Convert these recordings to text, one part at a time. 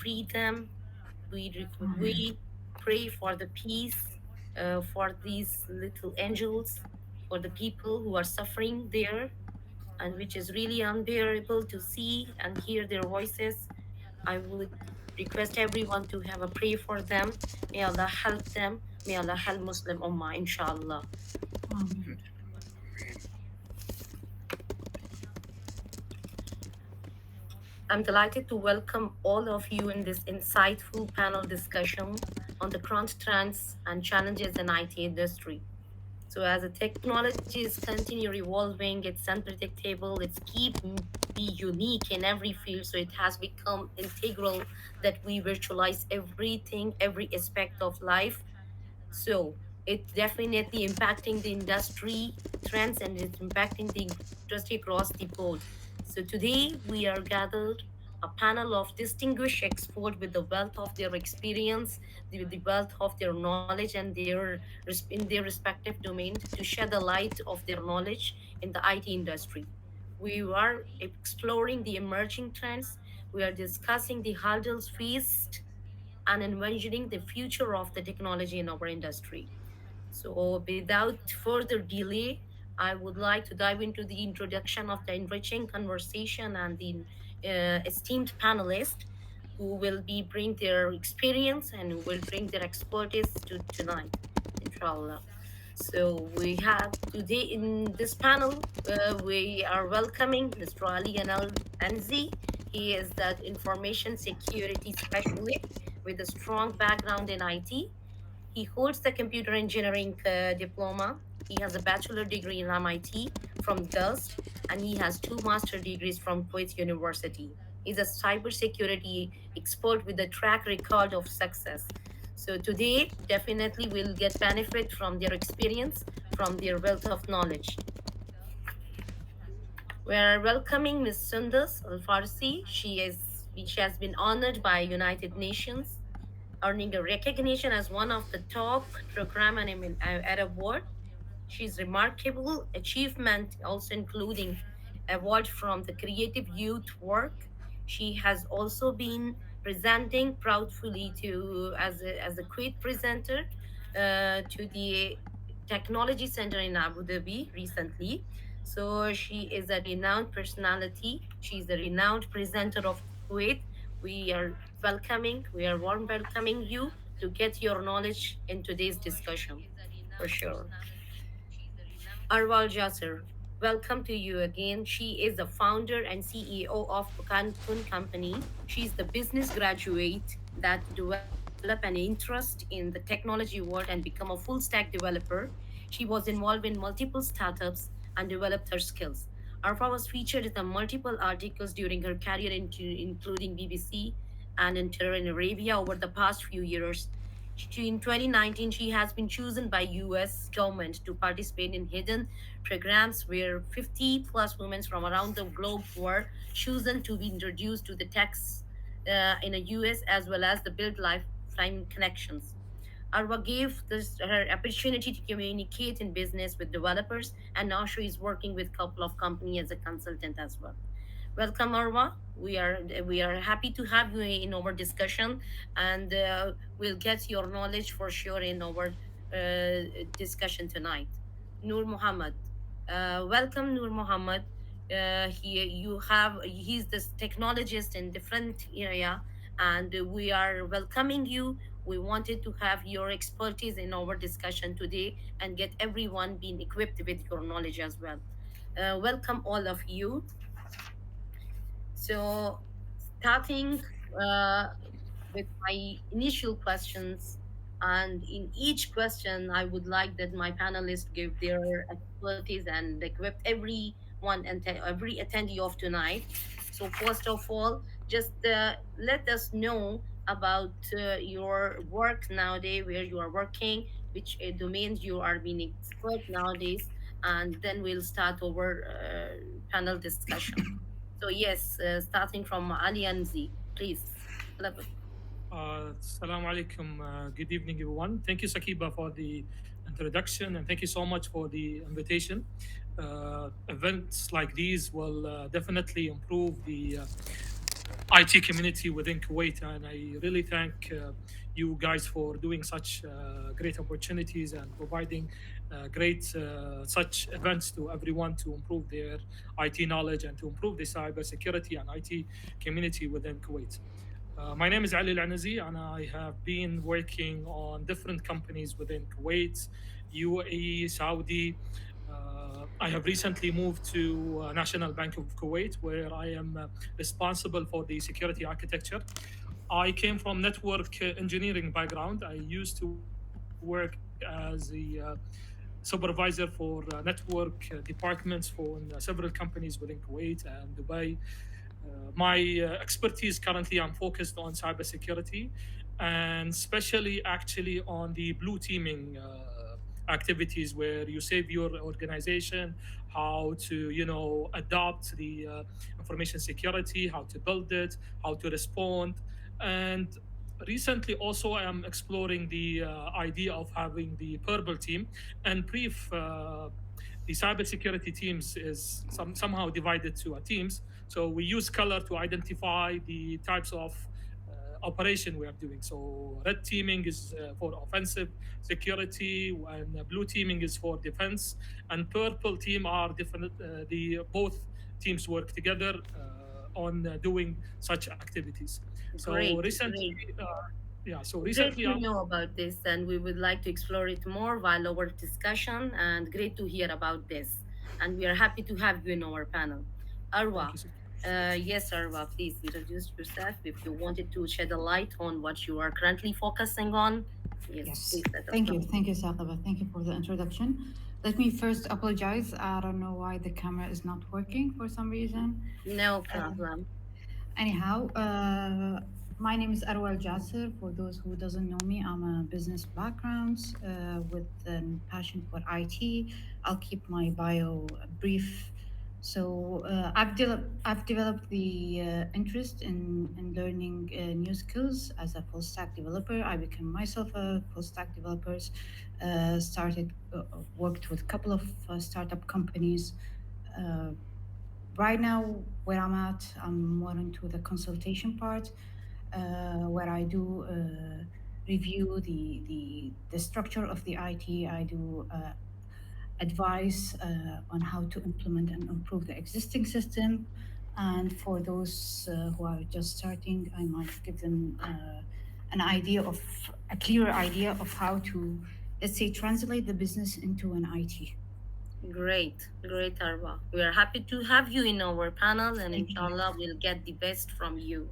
freedom. We pray for the peace, for these little angels, for the people who are suffering there, and which is really unbearable to see and hear their voices. I would request everyone to have a pray for them. May Allah help them. May Allah help Muslim Ummah, inshallah. I'm delighted to welcome all of you in this insightful panel discussion on the current trends and challenges in IT industry. So as the technology is continue evolving, it's unpredictable, it's be unique in every field. So it has become integral that we virtualize everything, every aspect of life. So it's definitely impacting the industry trends and it's impacting the industry across the board. So today we are gathered a panel of distinguished experts with the wealth of their experience, the wealth of their knowledge and in their respective domain to shed the light of their knowledge in the IT industry. We are exploring the emerging trends. We are discussing the hurdles faced and envisioning the future of the technology in our industry. So, without further delay, I would like to dive into the introduction of the enriching conversation and the esteemed panelists who will be bring their experience and who will bring their expertise to tonight, inshallah. So we have today in this panel, we are welcoming Mr. Ali Anzi. He is the information security specialist with a strong background in IT. He holds the computer engineering diploma. He has a bachelor degree in MIT from Gulf, and he has two master degrees from Kuwait University. He's a cybersecurity expert with a track record of success. So today, definitely we'll get benefit from their experience, from their wealth of knowledge. We're welcoming Ms. Sundas Al Farsi. She has been honored by United Nations, earning a recognition as one of the top program at award. She's remarkable achievement, also including award from the Creative Youth Work. She has also been presenting proudly to as a quid presenter to the Technology Center in Abu Dhabi recently. So she is a renowned personality. She's a renowned presenter of Kuwait. We are warm welcoming you to get your knowledge in today's discussion, for sure. Arwal Jasser, welcome to you again. She is the founder and CEO of Kun Company. She's the business graduate that developed an interest in the technology world and become a full stack developer. She was involved in multiple startups and developed her skills. Arfa was featured in the multiple articles during her career, including BBC and in Arabia over the past few years. In 2019, she has been chosen by US government to participate in hidden programs where 50 plus women from around the globe were chosen to be introduced to the techs in the US as well as the build lifetime connections. Arwa gave her opportunity to communicate in business with developers, and now she is working with a couple of companies as a consultant as well. Welcome, Arwa. We are happy to have you in our discussion, and we'll get your knowledge for sure in our discussion tonight. Noor Muhammad, welcome, Noor Muhammad. He's this technologist in different area, and we are welcoming you. We wanted to have your expertise in our discussion today and get everyone being equipped with your knowledge as well. Welcome all of you. So, starting uh, with my initial questions, and in each question, I would like that my panelists give their expertise and equip everyone and every attendee of tonight. So, first of all, just let us know about your work nowadays, where you are working, which domains you are being expert nowadays, and then we'll start our panel discussion. So yes, starting from Ali and Z, please. Elaborate. Assalamu alaikum. Good evening, everyone. Thank you, Sakiba, for the introduction, and thank you so much for the invitation. Events like these will definitely improve the IT community within Kuwait. And I really thank you guys for doing such great opportunities and providing great such events to everyone to improve their IT knowledge and to improve the cybersecurity and IT community within Kuwait. My name is Ali Al-Anazi, and I have been working on different companies within Kuwait, UAE, Saudi. I have recently moved to National Bank of Kuwait, where I am responsible for the security architecture. I came from network engineering background. I used to work as the supervisor for network departments for several companies within Kuwait and Dubai. My expertise currently, I'm focused on cybersecurity, and especially actually on the blue teaming activities where you save your organization, how to adopt the information security, how to build it, how to respond. And recently also I am exploring the idea of having the purple team and brief. The cybersecurity teams is somehow divided to teams. So we use color to identify the types of operation we are doing. So red teaming is for offensive security, and blue teaming is for defense, and purple team are different. The both teams work together on doing such activities. So Great, recently, great. yeah. So Great recently, to know about this, and we would like to explore it more while our discussion. And great to hear about this. And we are happy to have you in our panel. thank Arwa, you. yes, Arwa, please introduce yourself if you wanted to shed a light on what you are currently focusing on. Yes, Yes. please let us Thank know. you. Thank you, Saqaba. Thank you for the introduction. Let me first apologize. I don't know why the camera is not working for some reason. No Uh, problem. anyhow, my name is Arwal Jasser. For those who doesn't know me, I'm a business background with a passion for IT. I'll keep my bio brief. So I've developed the interest in learning new skills as a full stack developer. I became myself a full stack developer. Started worked with a couple of startup companies. Uh, right now, where I'm at, I'm more into the consultation part, where I do review the structure of the IT. I do advice on how to implement and improve the existing system. And for those who are just starting, I might give them an idea of a clearer idea of how to, let's say, translate the business into an IT. Great, great, Arwa. We are happy to have you in our panel, and Thank you. inshallah, we'll get the best from you.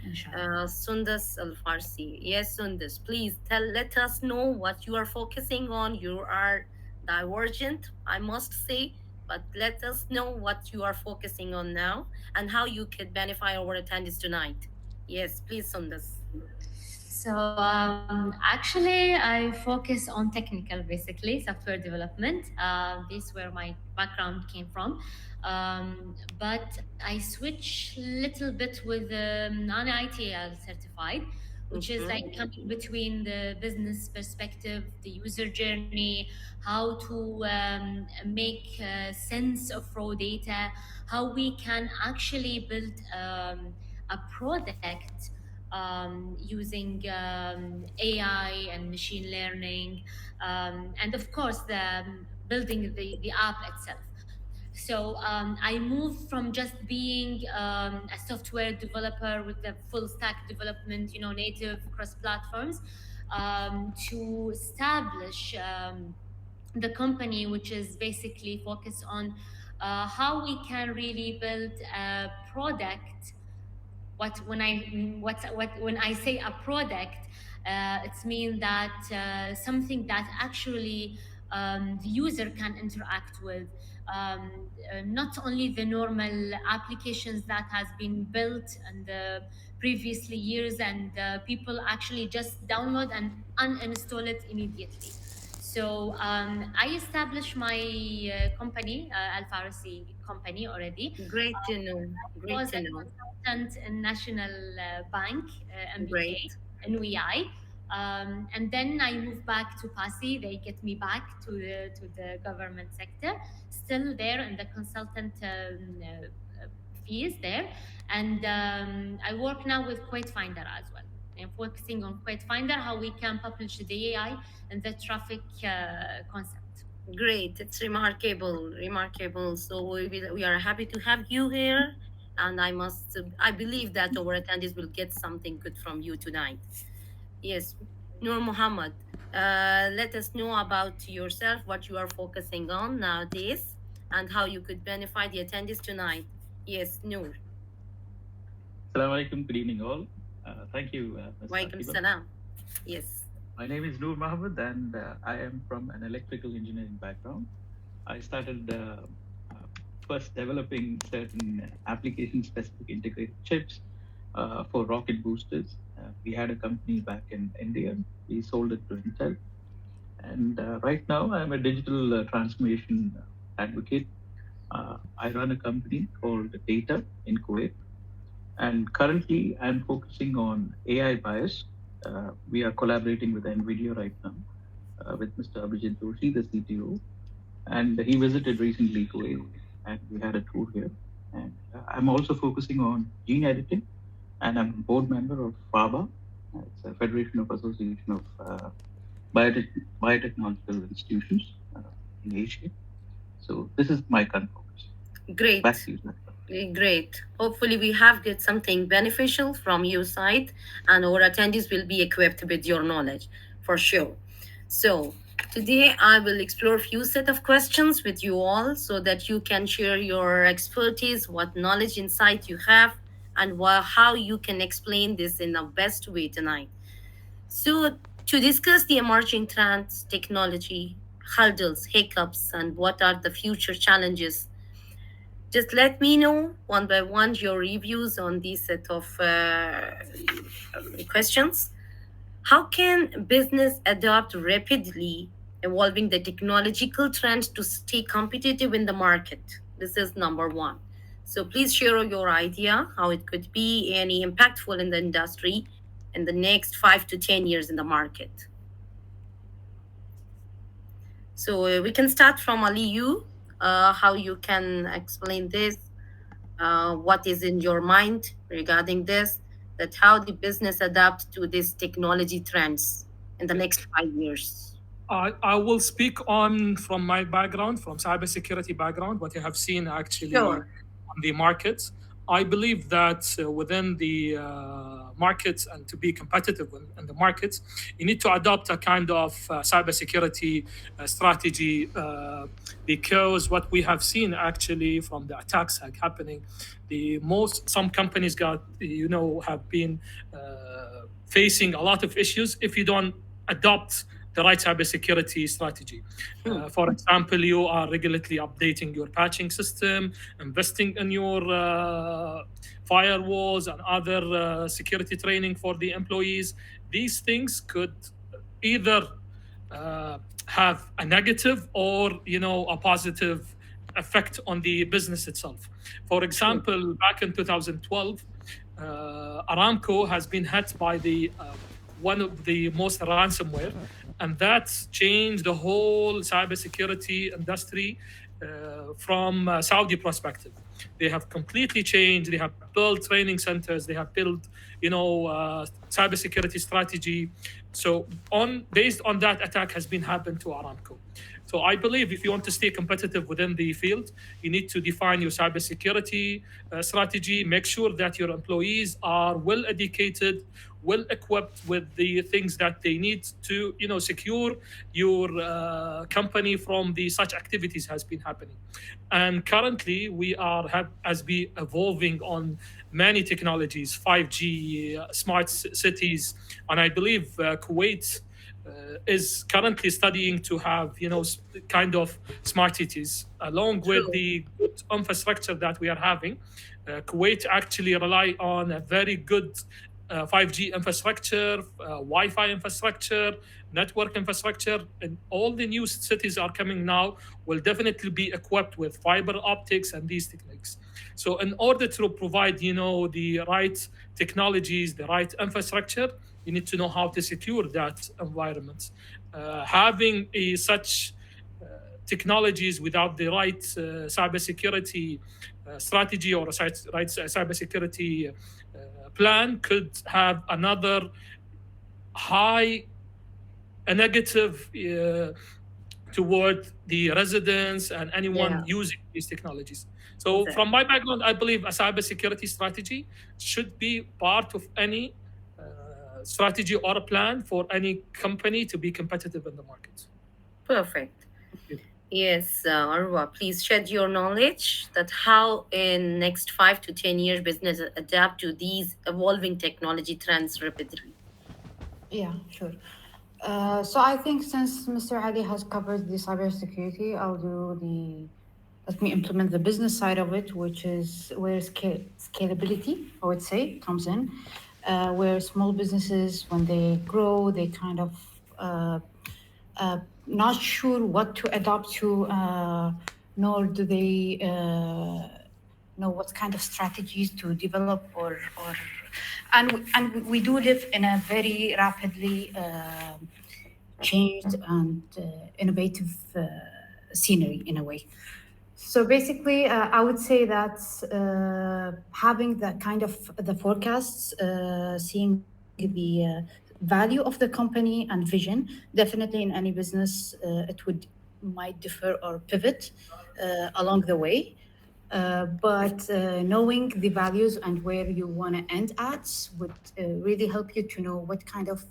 Inshallah. Sundas Al Farsi. Yes, Sundas, please let us know what you are focusing on. You are divergent, I must say, but let us know what you are focusing on now and how you could benefit our attendees tonight. Yes, please, Sundas. So actually, I focus on technical, basically software development. This is where my background came from. But I switch little bit with non-ITL certified, which is Mm-hmm. like coming between the business perspective, the user journey, how to make sense of raw data, how we can actually build a product using AI and machine learning, and of course, building the app itself. So I moved from just being a software developer with the full stack development, native cross platforms, to establish the company, which is basically focused on how we can really build a product. What when I say a product, it's mean that something that actually the user can interact with, not only the normal applications that has been built in the previously years, and people actually just download and uninstall it immediately. So I established my company, Al Farsi company already. Great to know. Great Was to a know. consultant in National Bank, MBK, Great. in WEI. And then I moved back to PASI. They get me back to the government sector, still there in the consultant fees there. And I work now with Quite Finder as well. I'm focusing on Quite Finder, how we can publish the AI and the traffic concept. Great, it's remarkable, remarkable. So we are happy to have you here, and I believe that our attendees will get something good from you tonight. Yes, Noor Muhammad, let us know about yourself, what you are focusing on nowadays, and how you could benefit the attendees tonight. Yes, Noor. Assalamu alaikum. Good evening, all. Thank you, Ms. Walaikum Sakiba. salam. Yes. My name is Noor Mohammed, and I am from an electrical engineering background. I started first developing certain application-specific integrated chips for rocket boosters. We had a company back in India. We sold it to Intel. And right now, I'm a digital transformation advocate. I run a company called Data in Kuwait. And currently, I'm focusing on AI bias. We are collaborating with NVIDIA right now with Mr. Abhijit Doshi, the CTO. And he visited recently Kuwait, and we had a tour here. And I'm also focusing on gene editing, and I'm a board member of FABA. It's a Federation of Association of Biotechnological Institutions in Asia. So this is my current focus. Great. Back to you, sir. Great. Hopefully, we have get something beneficial from your side, and our attendees will be equipped with your knowledge for sure. So, today I will explore a few set of questions with you all so that you can share your expertise, what knowledge, insight you have, and how you can explain this in the best way tonight. So, to discuss the emerging trends, technology, hurdles, hiccups, and what are the future challenges, just let me know one by one your reviews on this set of questions. How can business adapt rapidly evolving the technological trends to stay competitive in the market? This is number one. So please share your idea how it could be any impactful in the industry in the next 5 to 10 years in the market. So we can start from Aliyu, how you can explain this, what is in your mind regarding this, that how the business adapt to these technology trends in the next 5 years. I will speak on from my background, from cybersecurity background, what I have seen actually Sure. on the markets. I believe that within the markets and to be competitive in the markets, you need to adopt a kind of cybersecurity strategy because what we have seen actually from the attacks happening, some companies have been facing a lot of issues if you don't adopt the right cybersecurity strategy. For example, you are regularly updating your patching system, investing in your firewalls and other security training for the employees. These things could either have a negative or a positive effect on the business itself. For example, back in 2012, Aramco has been hit by the one of the most ransomware, and that's changed the whole cybersecurity industry from a Saudi perspective. They have completely changed. They have built training centers. They have built, cybersecurity strategy. So, based on that attack, has been happened to Aramco. So I believe if you want to stay competitive within the field, you need to define your cybersecurity strategy. Make sure that your employees are well educated, well equipped with the things that they need to, secure your company from the such activities has been happening. And currently, we as be evolving on many technologies, 5G, smart cities, and I believe Kuwait is currently studying to have kind of smart cities along with True. the good infrastructure that we are having. Kuwait actually rely on a very good 5G infrastructure, Wi-Fi infrastructure, network infrastructure, and all the new cities are coming now will definitely be equipped with fiber optics and these techniques. So in order to provide, the right technologies, the right infrastructure, you need to know how to secure that environment. Having such technologies without the right cybersecurity strategy or a cybersecurity plan could have another high a negative toward the residents and anyone Yeah, using these technologies. So, from exactly. my background, I believe a cybersecurity strategy should be part of any strategy or a plan for any company to be competitive in the market. Perfect. Thank you. Yes, Arwa, please shed your knowledge that how in next 5 to 10 years business adapt to these evolving technology trends rapidly. Yeah, sure. So I think since Mr. Ali has covered the cybersecurity, I'll do the let me implement the business side of it, which is where scalability, I would say, comes in, where small businesses, when they grow, they kind of not sure what to adopt to, nor do they know what kind of strategies to develop and we do live in a very rapidly changed and innovative scenery in a way. So basically, I would say that having that kind of the forecasts, seeing the value of the company and vision, definitely in any business, it would might differ or pivot along the way. But knowing the values and where you want to end at would really help you to know what kind of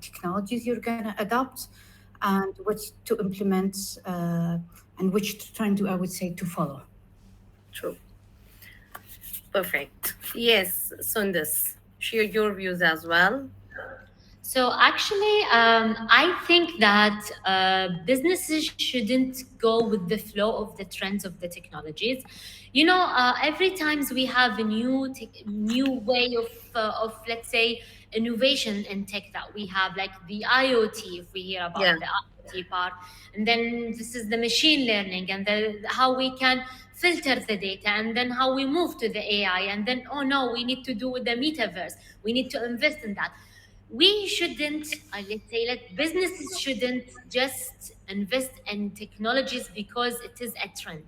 technologies you're going to adopt and what to implement and which trend I would say to follow. True. Perfect. Yes, Sundus, share your views as well. So actually, I think that businesses shouldn't go with the flow of the trends of the technologies. You know, every times we have a new way of let's say innovation in tech that we have, like the IoT. If we hear Yeah, about the IoT part, and then this is the machine learning, and how we can filter the data, and then how we move to the AI, and then oh no, we need to do with the metaverse. We need to invest in that. We shouldn't let's say let businesses shouldn't just invest in technologies because it is a trend.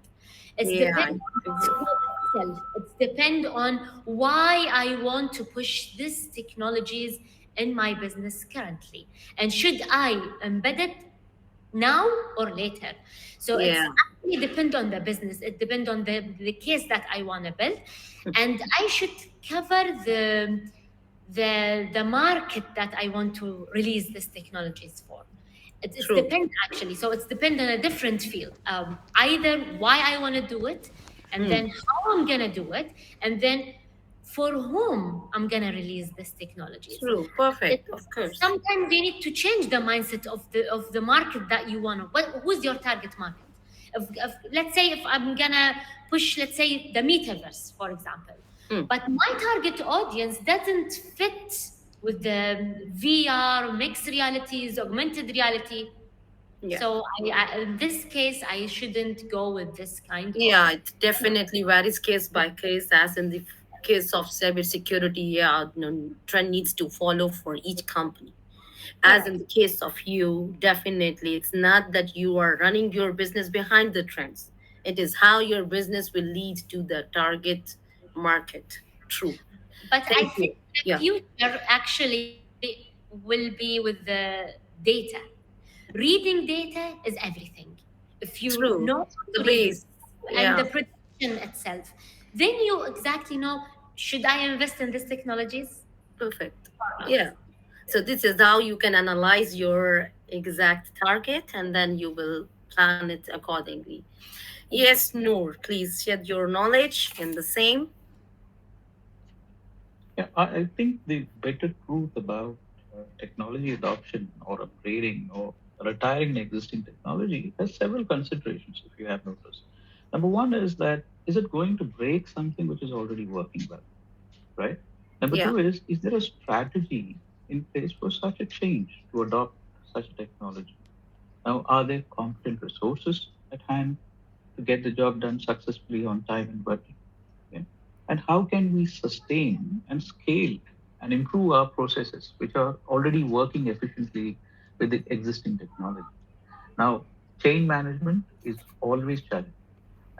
It's yeah, depend I on the agree. tool itself. It's depend on why I want to push these technologies in my business currently, and should I embed it now or later. So it's Yeah, actually depend on the business. It depend on the case that I want to build, and I should cover the market that I want to release these technologies for. It's true, depend actually. So it's depend on a different field. Either why I want to do it, and mm, then how I'm gonna do it, and then for whom I'm gonna release these technologies. true, It- perfect, of course. Sometimes you need to change the mindset of the market that you want to. Who's your target market? If let's say if I'm gonna push, let's say the metaverse, for example, Mm, but my target audience doesn't fit with the VR, mixed realities, augmented reality. yeah. So in this case, I shouldn't go with this kind of. Yeah, it definitely varies case by case, as in the case of cybersecurity. Yeah, trend needs to follow for each company. As in Correct. the case of you, definitely, it's not that you are running your business behind the trends. It is how your business will lead to the target market. True. But I Thank think you. the Yeah, future actually will be with the data. Reading data is everything. If you true. know how The to read it base. and Yeah, the production itself, then you exactly know, should I invest in these technologies perfect. or not? Yeah. So this is how you can analyze your exact target and then you will plan it accordingly. Yes, Noor, please shed your knowledge in the same. Yeah, I think the better truth about technology adoption or upgrading or retiring existing technology has several considerations, if you have noticed. Number one is that is it going to break something which is already working well, right? Number Yeah, two is there a strategy in place for such a change to adopt such a technology? Now, are there competent resources at hand to get the job done successfully on time and budget? Okay? And how can we sustain and scale and improve our processes, which are already working efficiently with the existing technology? Now, change management is always challenging.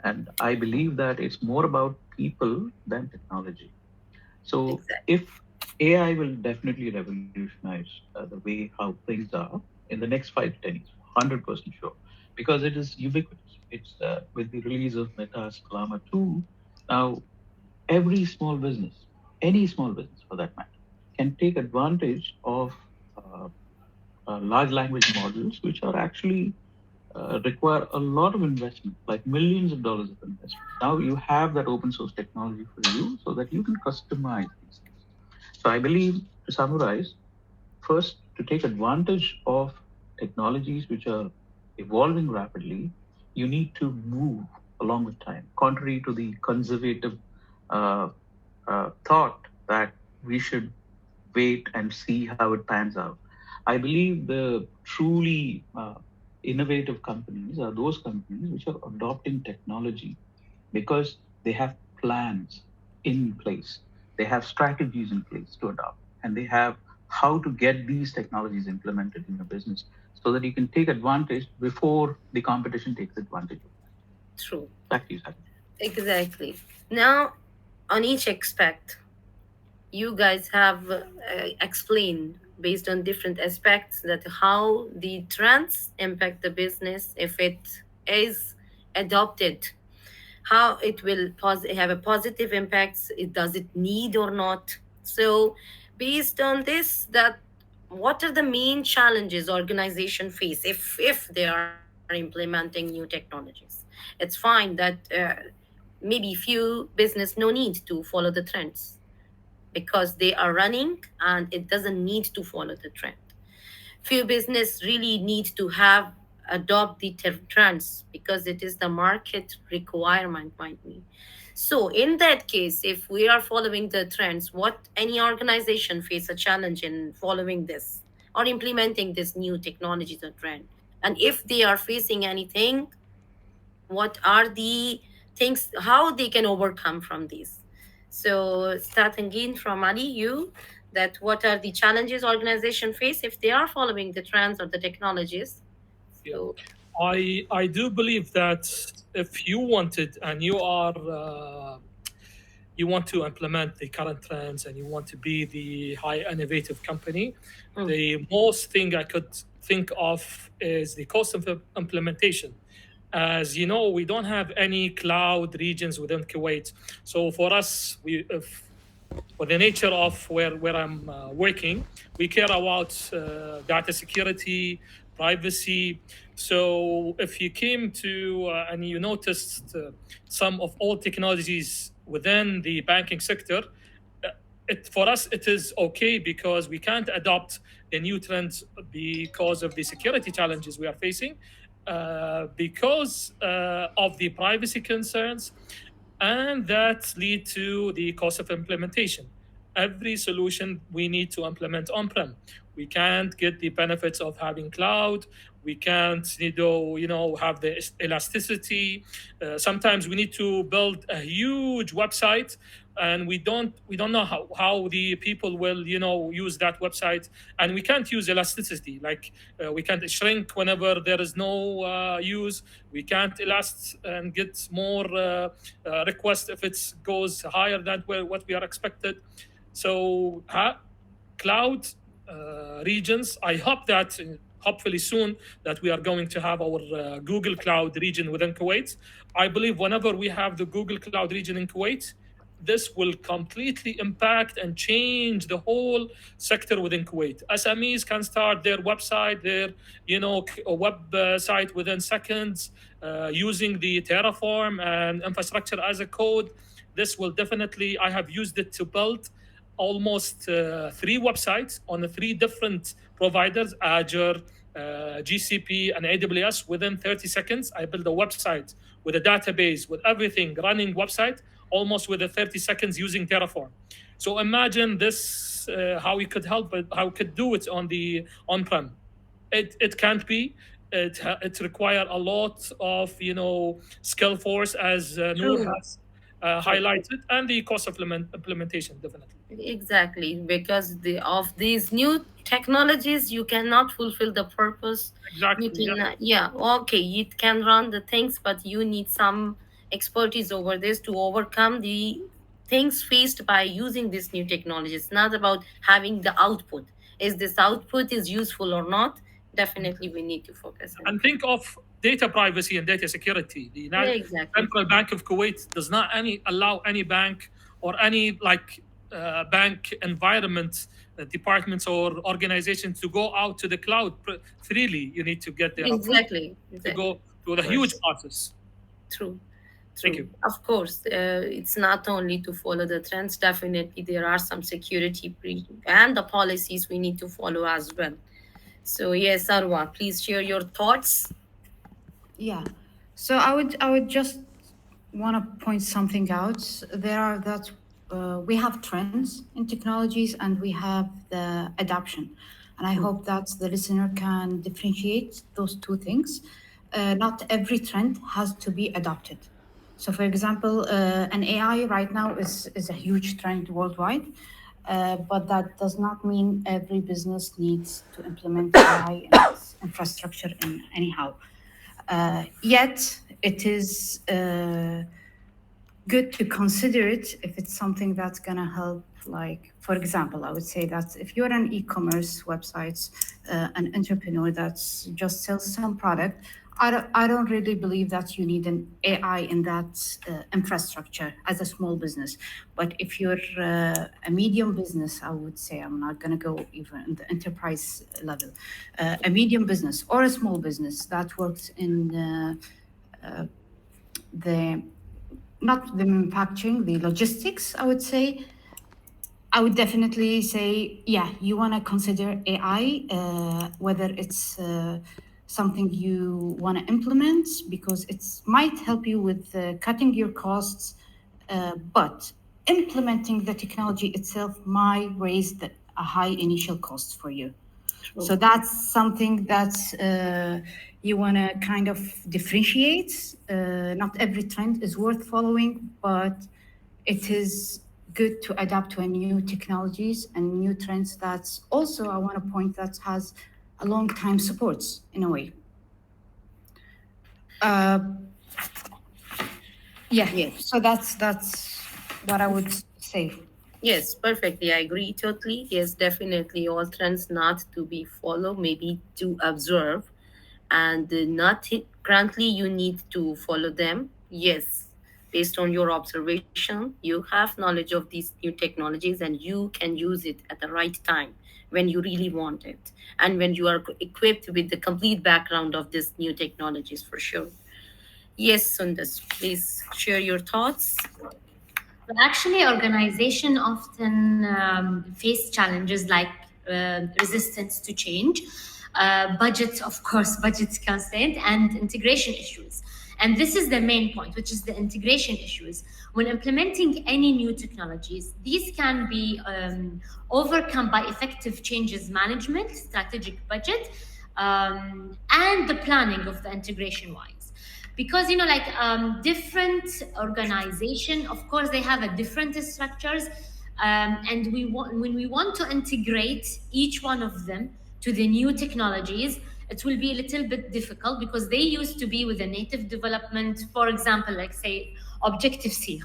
And I believe that it's more about people than technology. So Exactly. if AI will definitely revolutionize the way how things are in the next 5 to 10 years, 100% sure, because it is ubiquitous. It's with the release of Meta's Llama 2, now every small business, any small business for that matter, can take advantage of uh, large language models, which are actually require a lot of investment, like millions of dollars of investment. Now you have that open source technology for you so that you can customize these things. So I believe, to summarize, first, to take advantage of technologies which are evolving rapidly, you need to move along with time, contrary to the conservative uh, thought that we should wait and see how it pans out. I believe the truly innovative companies are those companies which are adopting technology because they have plans in place, they have strategies in place to adopt, and they have how to get these technologies implemented in your business so that you can take advantage before the competition takes advantage of that. True. Back to you, Sagar. Exactly. Now, on each aspect, you guys have explained based on different aspects that how the trends impact the business if it is adopted, how it will have a positive impact, does it need or not. So based on this, that what are the main challenges organization face if they are implementing new technologies? It's fine that maybe few business no need to follow the trends because they are running and it doesn't need to follow the trend. Few business really need to have adopt the trends because it is the market requirement might be. So in that case, if we are following the trends, what any organization face a challenge in following this or implementing this new technologies or trend, and if they are facing anything, what are the things how they can overcome from these. So starting again from Ali, you, that what are the challenges organization face if they are following the trends or the technologies. Yeah, So I do believe that if you wanted and you are you want to implement the current trends and you want to be the high innovative company, mm, the most thing I could think of is the cost of implementation. As you know, we don't have any cloud regions within Kuwait. So for us, we if for the nature of where I'm working, we care about data security, privacy. So if you came to and you noticed some of old technologies within the banking sector, for us it is okay because we can't adopt the new trends because of the security challenges we are facing, because of the privacy concerns, and that lead to the cost of implementation. Every solution we need to implement on-prem. We can't get the benefits of having cloud. We can't have the elasticity. Sometimes we need to build a huge website, and we don't know how the people will use that website, and we can't use elasticity, like we can't shrink whenever there is no use. We can't elast and get more request if it goes higher than what we are expected. So cloud regions, I hope that hopefully soon that we are going to have our Google Cloud region within Kuwait. I believe whenever we have the Google Cloud region in Kuwait, this will completely impact and change the whole sector within Kuwait. SMEs can start their website, their web site within seconds, using the Terraform and infrastructure as a code. This will definitely, I have used it to build almost three websites on the three different providers, Azure, GCP, and AWS. Within 30 seconds, I built a website with a database, with everything running website, almost within 30 seconds using Terraform. So imagine this, how we could help it, how we could do it on the on-prem. It can't be. It require a lot of skill force, as Noor true, has true. highlighted, and the cost of implementation definitely. Exactly, because of these new technologies, you cannot fulfill the purpose. You Exactly. Yeah. can, yeah, okay, it can run the things, but you need some expertise over this to overcome the things faced by using this new technology. It's not about having the output. Is this output is useful or not? Definitely we need to focus on. And think of data privacy and data security. The Yeah, exactly. Central Bank of Kuwait does not allow any bank or any bank environment departments or organizations to go out to the cloud freely. You need to get their approval Exactly. to Exactly. go through the Of huge course. process. True. Thank True. you. Of course, it's not only to follow the trends. Definitely, there are some and the policies we need to follow as well. So yes, Arwa, please share your thoughts. Yeah. So I would just want to point something out. There are that we have trends in technologies and we have the adoption, and I hope that the listener can differentiate those two things. Not every trend has to be adopted. So, for example, an AI right now is a huge trend worldwide, but that does not mean every business needs to implement AI in its infrastructure in anyhow. Yet, it is good to consider it if it's something that's going to help. Like, for example, I would say that if you're an e-commerce website, an entrepreneur that just sells some product, I don't really believe that you need an AI in that infrastructure as a small business. But if you're a medium business, I would say, I'm not going to go even in the enterprise level, a medium business or a small business that works in the not the manufacturing, the logistics, I would say. I would definitely say, yeah, you want to consider AI, whether it's something you want to implement, because it might help you with cutting your costs, but implementing the technology itself might raise a high initial cost for you. So True. that's something that you want to kind of differentiate. Not every trend is worth following, but it is good to adapt to new technologies and new trends. That's also, I want to point, that has a long time supports in a way. Uh, yeah, Yes. so that's what I would say. Yes, perfectly. I agree totally. Yes, definitely. All trends not to be followed, maybe to observe, and not currently you need to follow them. Yes, based on your observation, you have knowledge of these new technologies, and you can use it at the right time when you really want it, and when you are equipped with the complete background of these new technologies for sure. Yes, Sundas, please share your thoughts. Well, actually, organization often face challenges like resistance to change, budgets, of course, budgets constraint, and integration issues. And this is the main point, which is the integration issues. When implementing any new technologies, these can be overcome by effective changes management, strategic budget, and the planning of the integration wise, because like different organization, of course, they have a different structures, and we want when we want to integrate each one of them to the new technologies, it will be a little bit difficult because they used to be with the native development, for example, like say Objective C.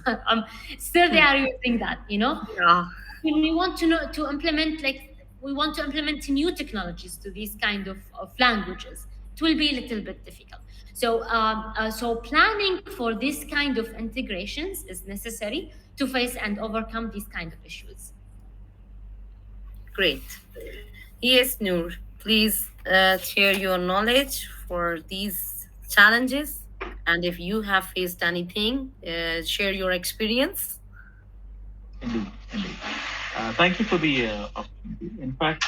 Still they are using that, Yeah, when we want to know to implement, like we want to implement new technologies to these kind of languages, it will be a little bit difficult. So planning for this kind of integrations is necessary to face and overcome these kind of issues. great. Yes, Noor, please share your knowledge for these challenges. And if you have faced anything, share your experience. Indeed, indeed. Thank you for the opportunity. In fact,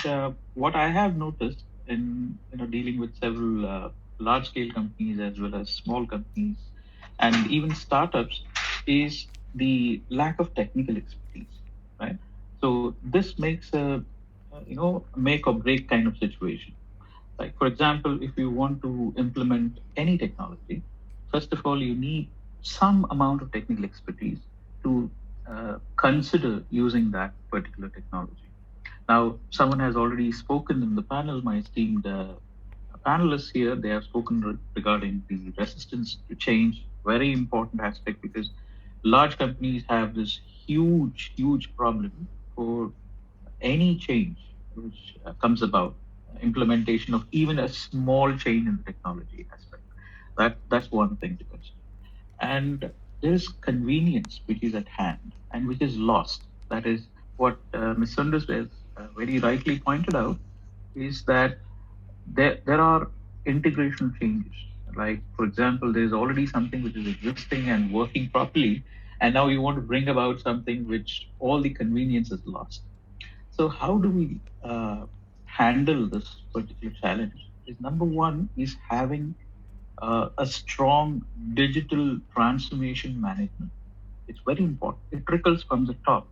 what I have noticed in dealing with several large-scale companies as well as small companies and even startups is the lack of technical expertise, right? So this makes a make or break kind of situation. Like, for example, if you want to implement any technology, first of all, you need some amount of technical expertise to consider using that particular technology. Now, someone has already spoken in the panel, my esteemed panelists here, they have spoken regarding the resistance to change very important aspect because large companies have this huge problem for any change which comes about, implementation of even a small change in the technology aspect. That's one thing to consider. And there is convenience which is at hand and which is lost. That is what Ms. Sundar has very rightly pointed out, is that there are integration changes. Like, for example, there's already something which is existing and working properly, and now you want to bring about something which all the convenience is lost. So, how do we handle this particular challenge? Is number one is having a strong digital transformation management. It's very important. It trickles from the top.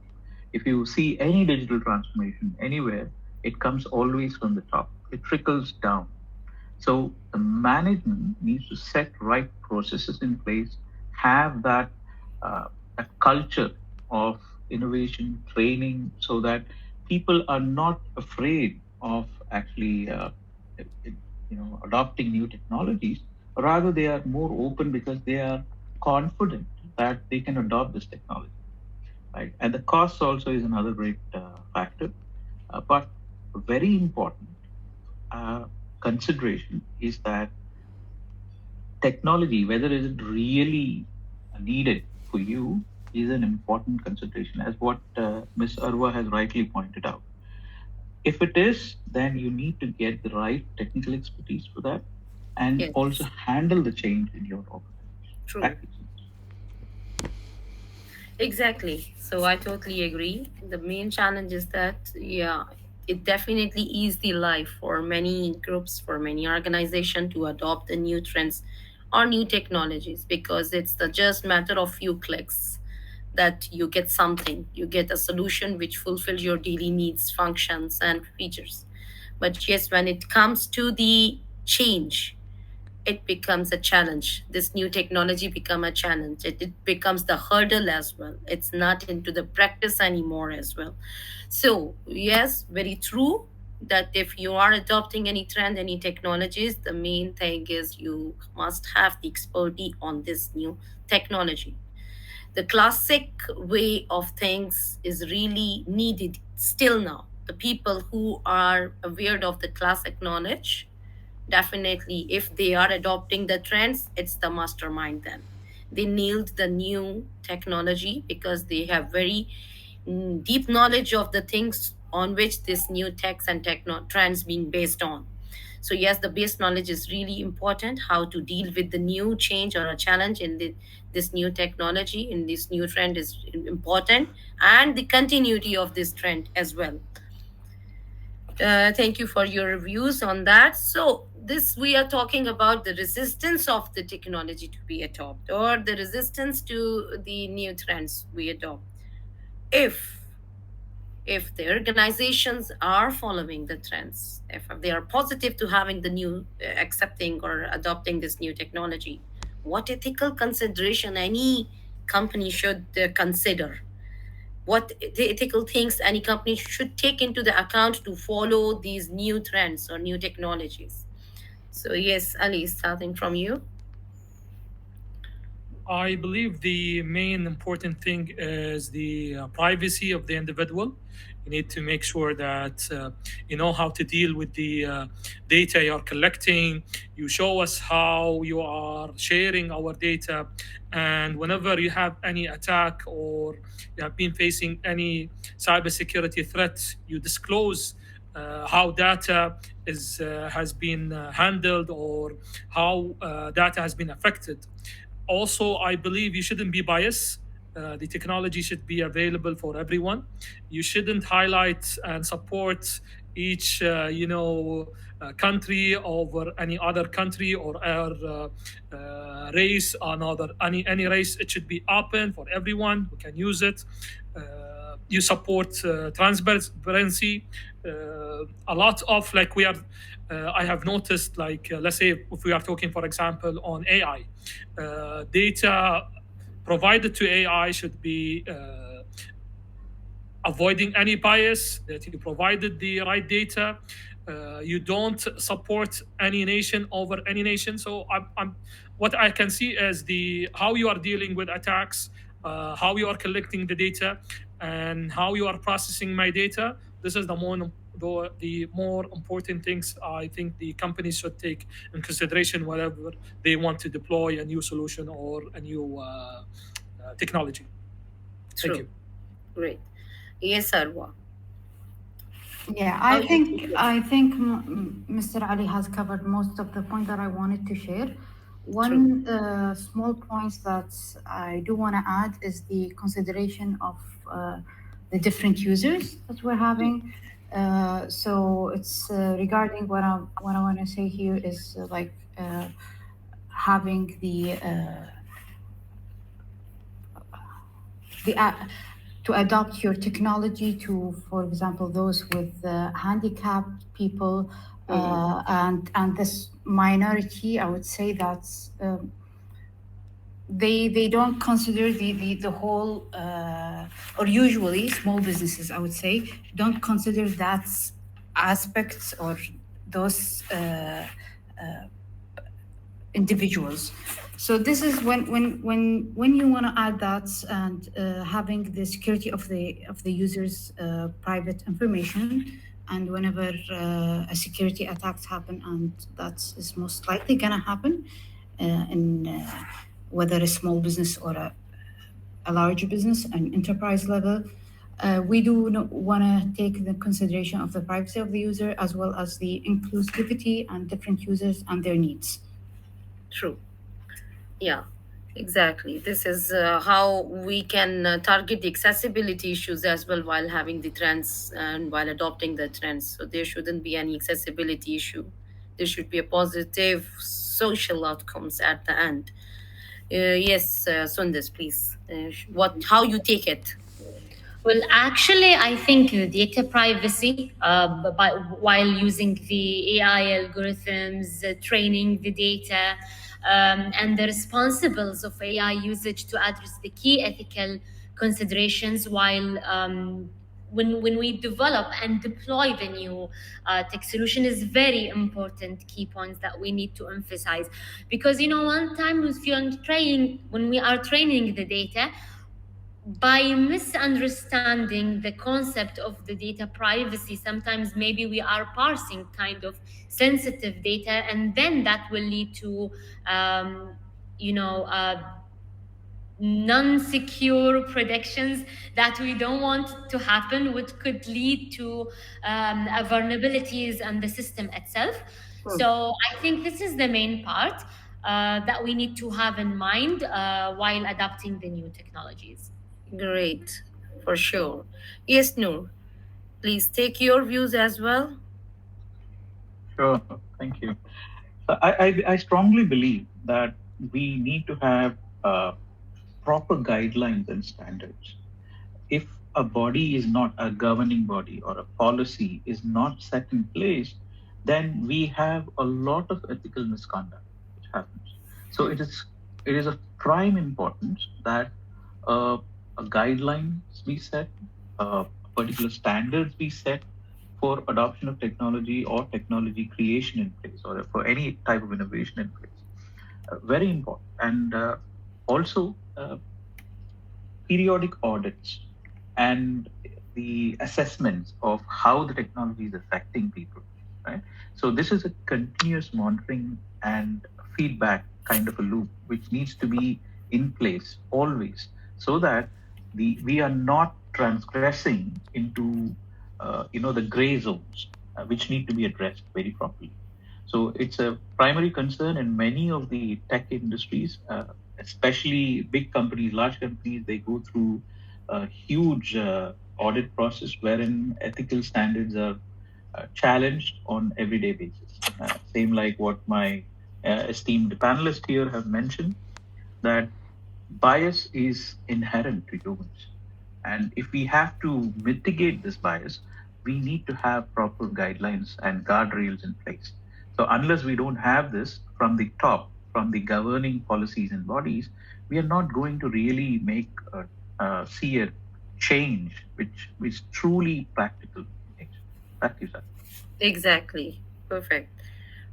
If you see any digital transformation anywhere, it comes always from the top. It trickles down. So the management needs to set right processes in place, have that culture of innovation training, so that people are not afraid of actually adopting new technologies. Rather, they are more open because they are confident that they can adopt this technology, right? And the cost also is another great factor, but very important uh, consideration is that technology, whether is it really needed for you, is an important consideration, as what Ms. Arwa has rightly pointed out. If it is, then you need to get the right technical expertise for that and also Yes, handle the change in your organization. true. Back to you. Exactly. So I totally agree. The main challenge is that, yeah, it definitely is the life for many groups, for many organizations to adopt the new trends or new technologies because it's the just matter of few clicks that you get something, you get a solution which fulfills your daily needs, functions, and features. But yes, when it comes to the change, it becomes a challenge. This new technology become a challenge. It becomes the hurdle as well. It's not into the practice anymore as well. So yes, very true that if you are adopting any trend, any technologies, the main thing is you must have the expertise on this new technology. The classic way of things is really needed still now. The people who are aware of the classic knowledge, definitely, if they are adopting the trends, it's the mastermind then. They nailed the new technology because they have very deep knowledge of the things on which this new techs and techno trends being based on. So yes, the base knowledge is really important. How to deal with the new change or a challenge in this new technology in this new trend is important, and the continuity of this trend as well. Thank you for your reviews on that. So, this we are talking about the resistance of the technology to be adopted or the resistance to the new trends we adopt. If if the organizations are following the trends, if they are positive to having the new, accepting or adopting this new technology, what ethical consideration any company should consider? What the ethical things any company should take into the account to follow these new trends or new technologies. So yes, Ali, starting from you. I believe the main important thing is the privacy of the individual. You need to make sure that you know how to deal with the data you're collecting. You show us how you are sharing our data, and whenever you have any attack or you have been facing any cybersecurity threat, you disclose how data is has been handled or how data has been affected. Also, I believe you shouldn't be biased. The technology should be available for everyone. You shouldn't highlight and support each country over any other country or race, another any race. It should be open for everyone who can use it. You support transparency. A lot of like we are I have noticed, like let's say if we are talking for example on AI, data provided to AI should be avoiding any bias, that you provided the right data. You don't support any nation over any nation. So what I can see is the how you are dealing with attacks, how you are collecting the data, and how you are processing my data. This is the more important things I think the companies should take in consideration whenever they want to deploy a new solution or a new technology. Thank True. you. Great. Yes, Arwa. Yeah, How I you think take it? I think Mr. Ali has covered most of the point that I wanted to share. True. One small point that I do want to add is the consideration of the different users that we're Yeah. having. So it's regarding what I want to say here is having the to adopt your technology to, for example, those with handicapped people, Mm-hmm. and this minority, I would say that they don't consider the whole, or usually small businesses, I would say, don't consider that aspects or those individuals. So this is when you want to add that, and having the security of the user's private information, and whenever a security attacks happen, and that is most likely gonna happen in whether a small business or a large business, an enterprise level. We do want to take the consideration of the privacy of the user, as well as the inclusivity and different users and their needs. True. Yeah, exactly. This is how we can target the accessibility issues as well while having the trends and while adopting the trends. So there shouldn't be any accessibility issue. There should be a positive social outcomes at the end. Yes, Sundis, please. How you take it? Well, actually, I think data privacy, while using the AI algorithms, training the data, and the responsibles of AI usage to address the key ethical considerations while when we develop and deploy the new tech solution is very important key points that we need to emphasize, because one time when we are training the data, by misunderstanding the concept of the data privacy, sometimes maybe we are parsing kind of sensitive data, and then that will lead to um, you know uh, non-secure predictions that we don't want to happen, which could lead to vulnerabilities in the system itself. Hmm. So I think this is the main part that we need to have in mind while adapting the new technologies. Great, for sure. Yes, Noor, please take your views as well. Sure, thank you. So I strongly believe that we need to have proper guidelines and standards. If a body is not a governing body or a policy is not set in place, then we have a lot of ethical misconduct which happens. So it is of prime importance that a guidelines be set, particular standards be set for adoption of technology or technology creation in place, or for any type of innovation in place. Very important, and also periodic audits and the assessments of how the technology is affecting people, right? So this is a continuous monitoring and feedback kind of a loop which needs to be in place always, so that we are not transgressing into the gray zones, which need to be addressed very properly. So it's a primary concern in many of the tech industries, especially big companies, large companies. They go through a huge audit process wherein ethical standards are challenged on everyday basis. Same like what my esteemed panelists here have mentioned, that bias is inherent to humans. And if we have to mitigate this bias, we need to have proper guidelines and guardrails in place. So, unless we don't have this from the top, from the governing policies and bodies, we are not going to really see a change which is truly practical in nature. That is that. Exactly. Perfect.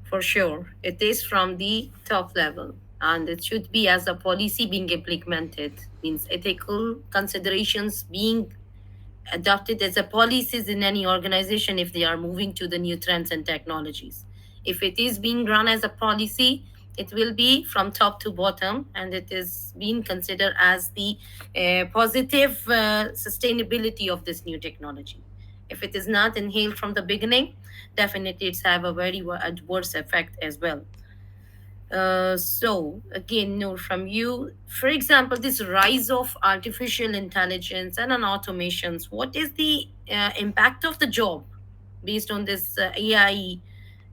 For sure. It is from the top level. And it should be as a policy being implemented, means ethical considerations being adopted as a policies in any organization if they are moving to the new trends and technologies. If it is being run as a policy, it will be from top to bottom, and it is being considered as the positive sustainability of this new technology. If it is not inhaled from the beginning, definitely it's have a very adverse effect as well. So again, Noor, from you, for example, this rise of artificial intelligence and an automations, what is the impact of the job based on this AI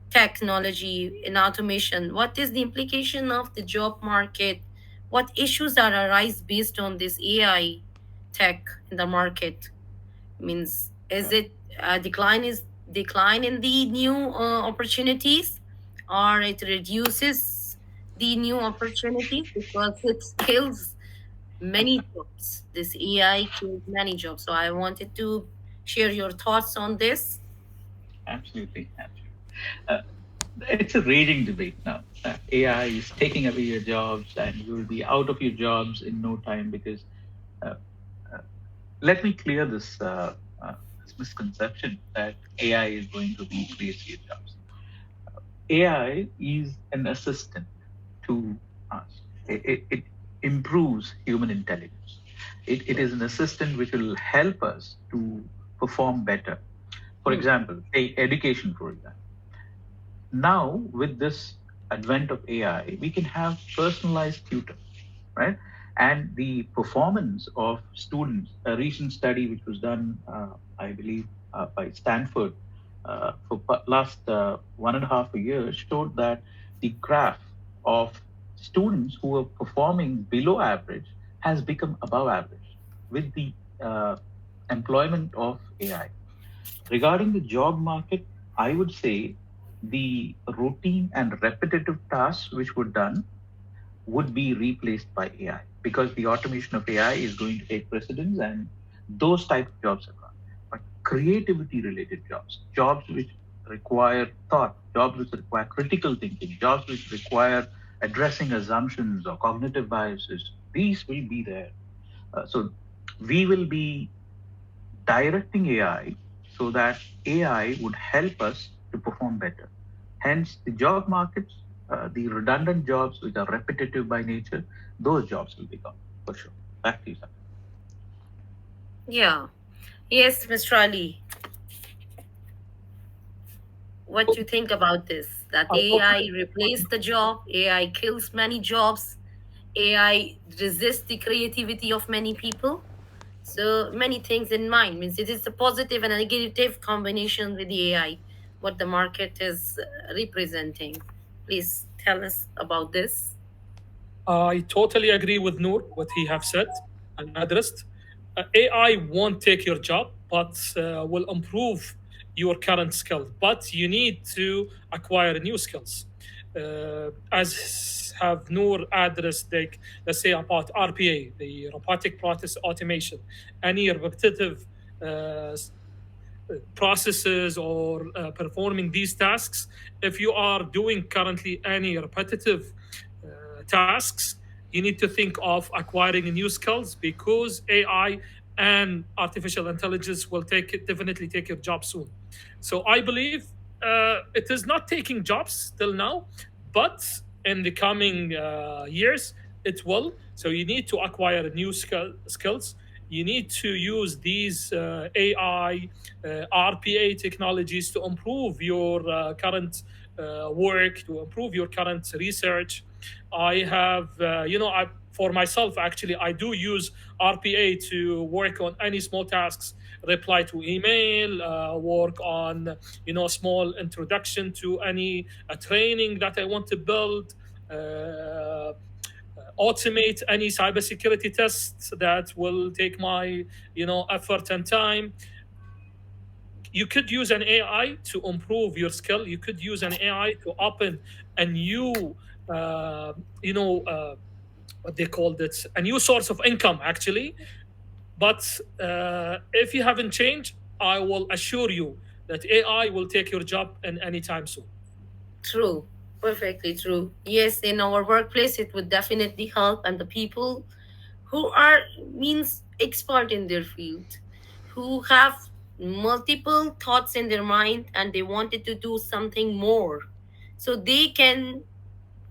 technology in automation? What is the implication of the job market? What issues are arise based on this AI tech in the market? Means is it a decline in the new opportunities, or it reduces the new opportunities because it kills many jobs? This AI kills many jobs. So I wanted to share your thoughts on this. Absolutely, absolutely. Uh, it's a raging debate now. AI is taking away your jobs, and you will be out of your jobs in no time because. Uh, uh, Let me clear this misconception that AI is going to replace your jobs. AI is an assistant to us. It improves human intelligence. It is an assistant which will help us to perform better. For Hmm. example, take education, for example. Now, with this advent of AI, we can have personalized tutors, right? And the performance of students, a recent study which was done, I believe, by Stanford for last 1.5 years showed that the graph of students who are performing below average has become above average with the uh, employment of AI. Regarding the job market, I would say the routine and repetitive tasks which were done would be replaced by AI because the automation of AI is going to take precedence and those type of jobs are gone. But creativity related jobs, jobs which require thought, jobs which require critical thinking, jobs which require addressing assumptions or cognitive biases, these will be there. So we will be directing AI so that AI would help us to perform better. Hence, the job markets, the redundant jobs which are repetitive by nature, those jobs will be gone for sure. Back to you, Sachin. Yeah. Yes, Mr. Ali, what you think about this? That I AI totally replace the job, AI kills many jobs, AI resists the creativity of many people. So many things in mind, means it is a positive and a negative combination with the AI, what the market is representing. Please tell us about this. I totally agree with Noor, what he have said and addressed. AI won't take your job, but will improve your current skills. But you need to acquire new skills. As have Noor addressed, like, let's say about RPA, the robotic process automation, any repetitive uh, processes or performing these tasks. If you are doing currently any repetitive tasks, you need to think of acquiring new skills because AI and artificial intelligence will definitely take your job soon. So I believe it is not taking jobs till now, but in the coming years it will. So you need to acquire new skills. You need to use these AI, RPA technologies to improve your current work, to improve your current research. I have, for myself, actually, I do use RPA to work on any small tasks, reply to email, work on, small introduction to any training that I want to build. Automate any cybersecurity tests that will take my effort and time. You could use an AI to improve your skill. You could use an AI to open a new uh, you know what they called it, a new source of income actually. But if you haven't changed, I will assure you that AI will take your job in any time soon. True. Perfectly true. Yes, in our workplace, it would definitely help, and the people who are means expert in their field, who have multiple thoughts in their mind and they wanted to do something more, so they can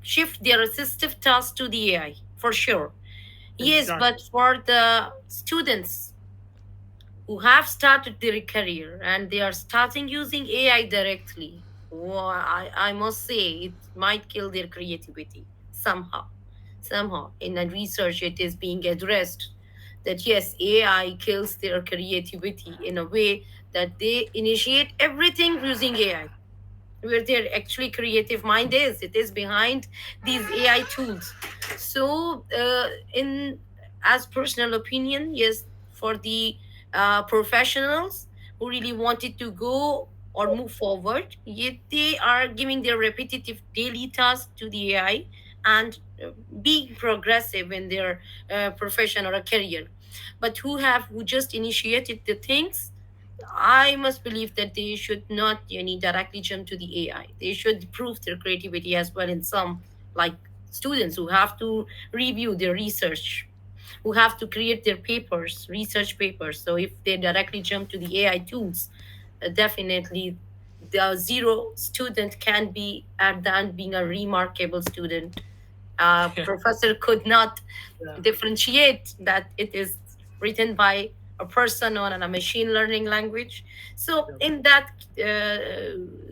shift their assistive tasks to the AI for sure. Yes, Exactly. but for the students who have started their career and they are starting using AI directly, well, I must say it might kill their creativity somehow. Somehow, in the research, it is being addressed that yes, AI kills their creativity in a way that they initiate everything using AI, where their actually creative mind is. It is behind these AI tools. So, in as personal opinion, yes, for the professionals who really wanted to go or move forward, yet they are giving their repetitive daily tasks to the AI and being progressive in their profession or a career. But who just initiated the things, I must believe that they should not directly jump to the AI. They should prove their creativity as well in some, like students who have to review their research, who have to create their papers, research papers. So if they directly jump to the AI tools, definitely the zero student can be at the end being a remarkable student. Professor could not Yeah. differentiate that it is written by a person on a machine learning language. So, Yeah. in that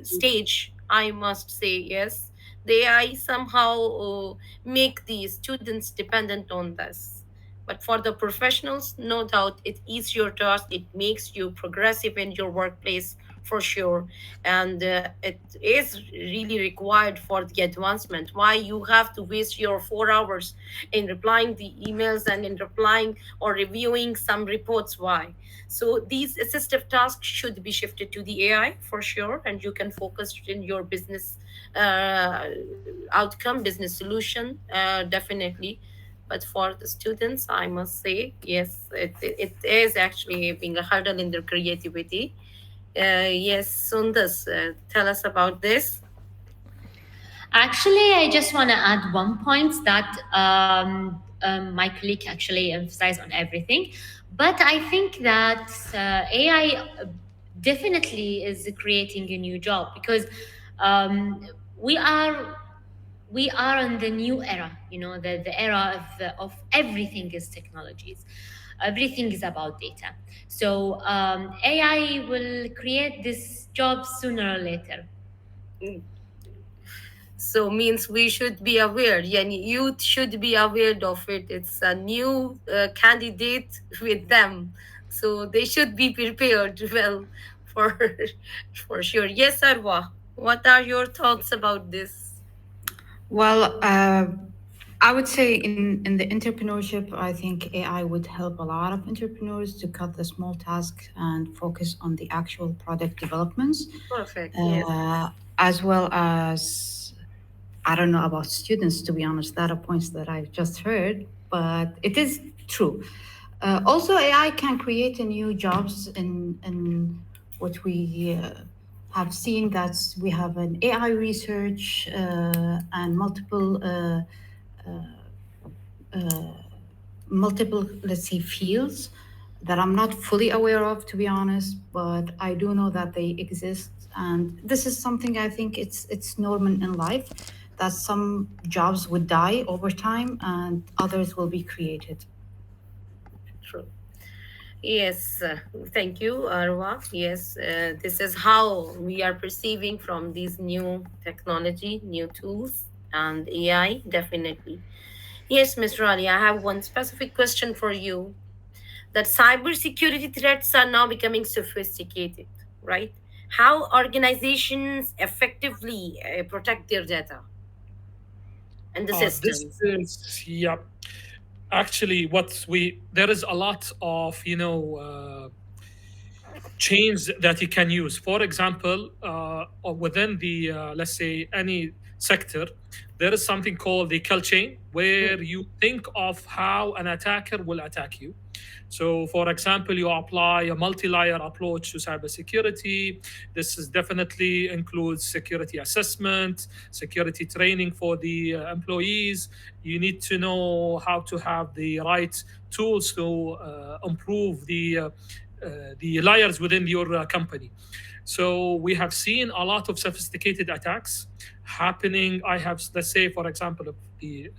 stage, I must say yes, the AI somehow make the students dependent on this. But for the professionals, no doubt, it eases your task. It makes you progressive in your workplace for sure, and it is really required for the advancement. Why you have to waste your 4 hours in replying the emails and in replying or reviewing some reports? Why? So these assistive tasks should be shifted to the AI for sure, and you can focus in your business uh, outcome, business solution, definitely. But for the students, I must say yes, it is actually being a hurdle in their creativity. Yes, Sundas, tell us about this. Actually, I just want to add one point that my colleague actually emphasized on everything. But I think that AI definitely is creating a new job because um, we are we are in the new era, the era of everything is technologies, everything is about data. So AI will create this job sooner or later. Mm, so means we should be aware. Yeah, youth should be aware of it. It's a new candidate with them, so they should be prepared well for for sure. Yes, Arwa, what are your thoughts about this? Well, I would say in the entrepreneurship, I think AI would help a lot of entrepreneurs to cut the small tasks and focus on the actual product developments, Perfect. Yes. uh, as well as I don't know about students, to be honest. That are points that I've just heard, but it is true. Also, AI can create a new jobs in what we have seen that we have an AI research and multiple, let's say, fields that I'm not fully aware of, to be honest, but I do know that they exist. And this is something I think it's normal in life that some jobs would die over time and others will be created. True. Yes, thank you, Arwa. Yes, this is how we are perceiving from these new technology, new tools, and AI, definitely. Yes, Ms. Rani, I have one specific question for you. That cybersecurity threats are now becoming sophisticated, right? How organizations effectively protect their data and the This systems? is, yeah, actually what we there is a lot of chains that you can use. For example, or within the let's say any sector, there is something called the kill chain, Mm, where you think of how an attacker will attack you. So, for example, you apply a multi-layer approach to cybersecurity. This is definitely includes security assessment, security training for the employees. You need to know how to have the right tools to improve the layers within your company. So we have seen a lot of sophisticated attacks happening. I have, let's say, for example, the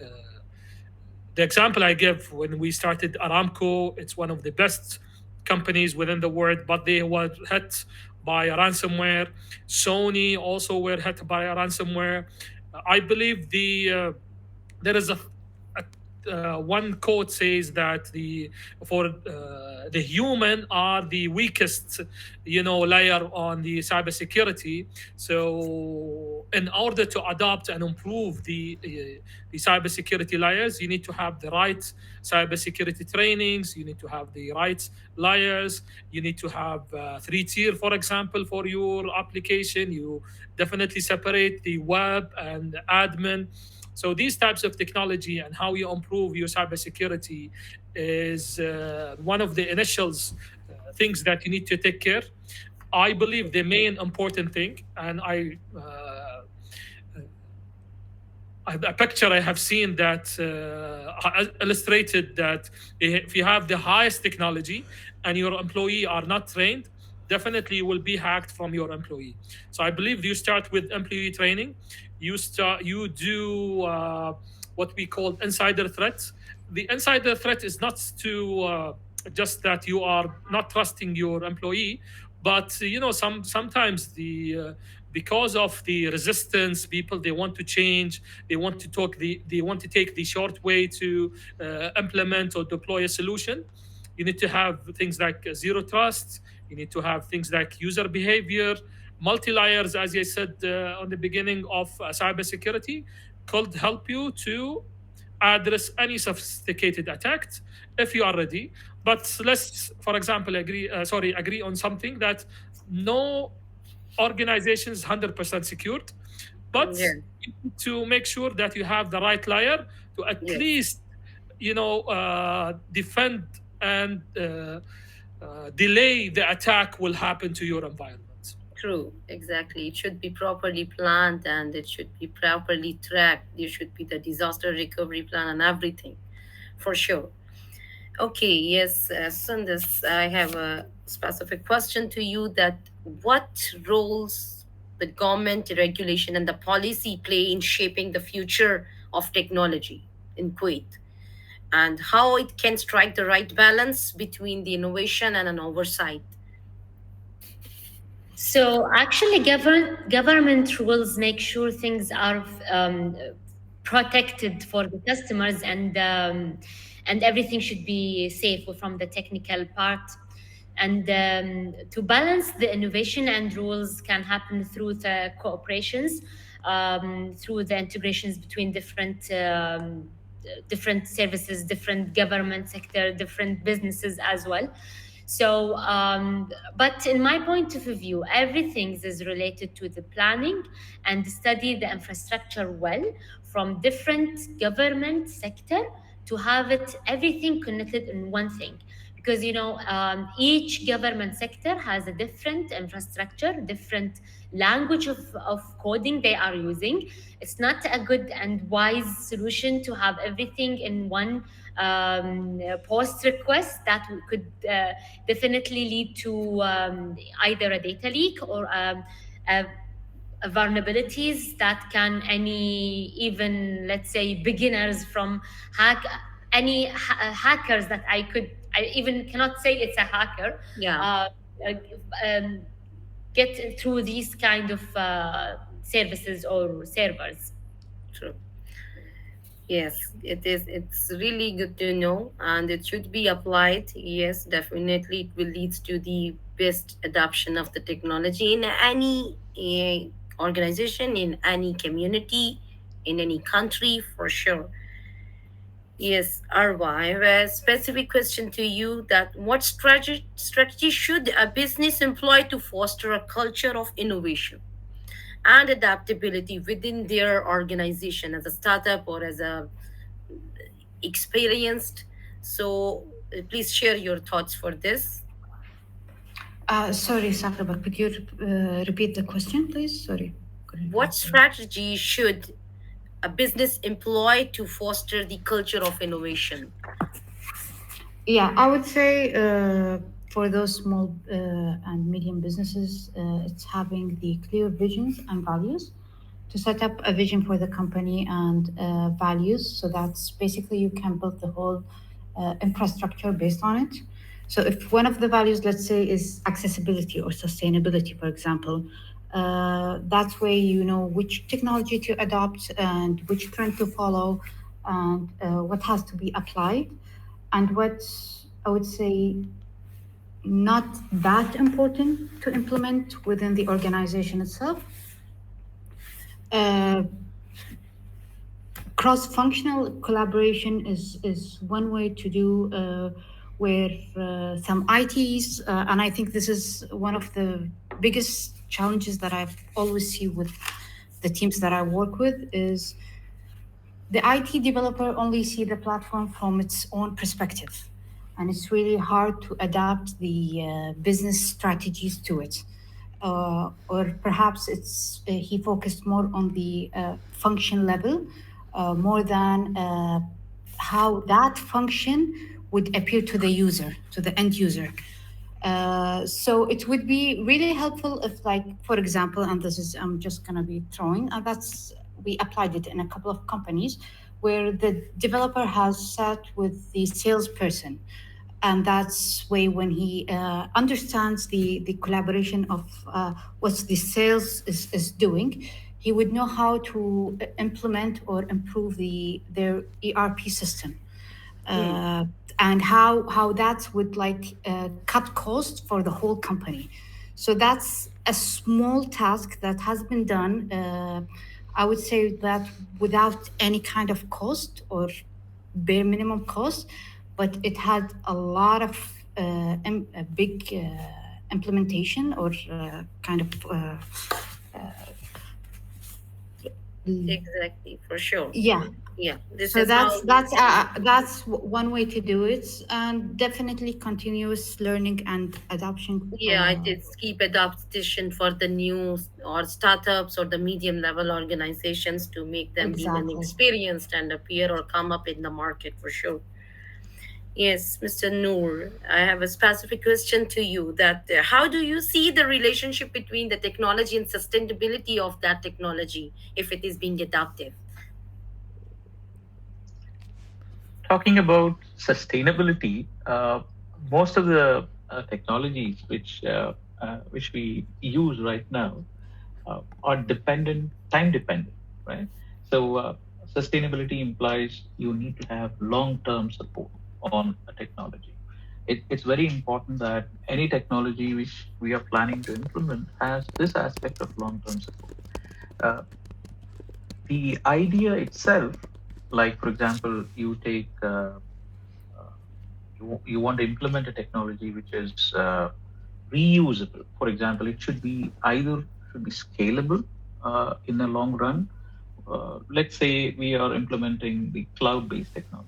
example I give when we started Aramco, it's one of the best companies within the world, but they were hit by a ransomware. Sony also were hit by a ransomware. I believe there is a one quote says that the human are the weakest layer on the cybersecurity. So in order to adopt and improve the cybersecurity layers, you need to have the right cybersecurity trainings, you need to have the right layers, you need to have 3 tier, for example, for your application. You definitely separate the web and admin. So these types of technology and how you improve your cybersecurity is one of the initials things that you need to take care. I believe the main important thing, and a picture I have seen that illustrated that if you have the highest technology and your employee are not trained, definitely you will be hacked from your employee. So I believe you start with employee training. You do what we call insider threats. The insider threat is not to just that you are not trusting your employee, but sometimes because of the resistance, people they want to change, they want to take the short way to implement or deploy a solution. You need to have things like zero trust. You need to have things like user behavior, multi layers, as I said on the beginning of cybersecurity, could help you to address any sophisticated attack if you are ready. But let's, for example, agree on something that no organization is 100% secured, but Yeah. you need to make sure that you have the right layer to at Yes. least defend and delay the attack will happen to your environment. True, exactly. It should be properly planned and it should be properly tracked. There should be the disaster recovery plan and everything, for sure. Okay, yes, Sundus, I have a specific question to you that what roles the government regulation and the policy play in shaping the future of technology in Kuwait, and how it can strike the right balance between the innovation and an oversight. So actually, government rules make sure things are protected for the customers, and everything should be safe from the technical part. And to balance the innovation and rules can happen through the cooperations, through the integrations between different services, different government sector, different businesses as well. So, but in my point of view, everything is related to the planning and study the infrastructure well from different government sector to have it everything connected in one thing. Because each government sector has a different infrastructure, different language of coding they are using. It's not a good and wise solution to have everything in one post request that could definitely lead to either a data leak or a vulnerabilities that can any even let's say beginners from hack any hackers that I even cannot say it's a hacker Yeah, uh, uh, um, get through these kind of services or servers. true. Yes, it is. It's really good to know, and it should be applied. Yes, definitely, it will lead to the best adoption of the technology in any organization, in any community, in any country, for sure. Yes, Arwa, I have a specific question to you that what strategy should a business employ to foster a culture of innovation and adaptability within their organization as a startup or as a experienced? So Please share your thoughts for this. Sorry, Sakraba, could you repeat the question, please? Sorry, couldn't What catch it. strategy should a business employ to foster the culture of innovation? Yeah, I would say for those small and medium businesses, it's having the clear visions and values to set up a vision for the company and values. So that's basically you can build the whole infrastructure based on it. So if one of the values, let's say, is accessibility or sustainability, for example, that's where you know which technology to adopt and which trend to follow and what has to be applied and what I would say not that important to implement within the organization itself. Uh, Cross-functional collaboration is one way to do where some ITs, and I think this is one of the biggest challenges that I've always see with the teams that I work with is the IT developer only see the platform from its own perspective, and it's really hard to adapt the business strategies to it. Or perhaps he focused more on the function level more than how that function would appear to the user, to the end user. So it would be really helpful if, like, for example, and this is I'm just gonna be throwing, and that's we applied it in a couple of companies where the developer has sat with the salesperson, and that's way when he understands the collaboration of what the sales is doing, he would know how to implement or improve their ERP system Hmm. uh, and how that would like cut cost for the whole company. So that's a small task that has been done. I would say that without any kind of cost or bare minimum cost, but it had a lot of a big implementation or kind of Exactly, for sure. yeah. Yeah, this So is how. that's one way to do it, and definitely continuous learning and adoption. Yeah, it is keep adaptation for the new or startups or the medium level organizations to make them even Exactly. experienced and appear or come up in the market for sure. Yes, Mr. Noor, I have a specific question to you that how do you see the relationship between the technology and sustainability of that technology if it is being adaptive? Talking about sustainability, most of the technologies which we use right now are time dependent, right? So sustainability implies you need to have long-term support on a technology. It's very important that any technology which we are planning to implement has this aspect of long-term support. Uh, the idea itself, like for example, uh, you want to implement a technology which is reusable. For example, it should be either should be scalable in the long run. Let's say we are implementing the cloud-based technology.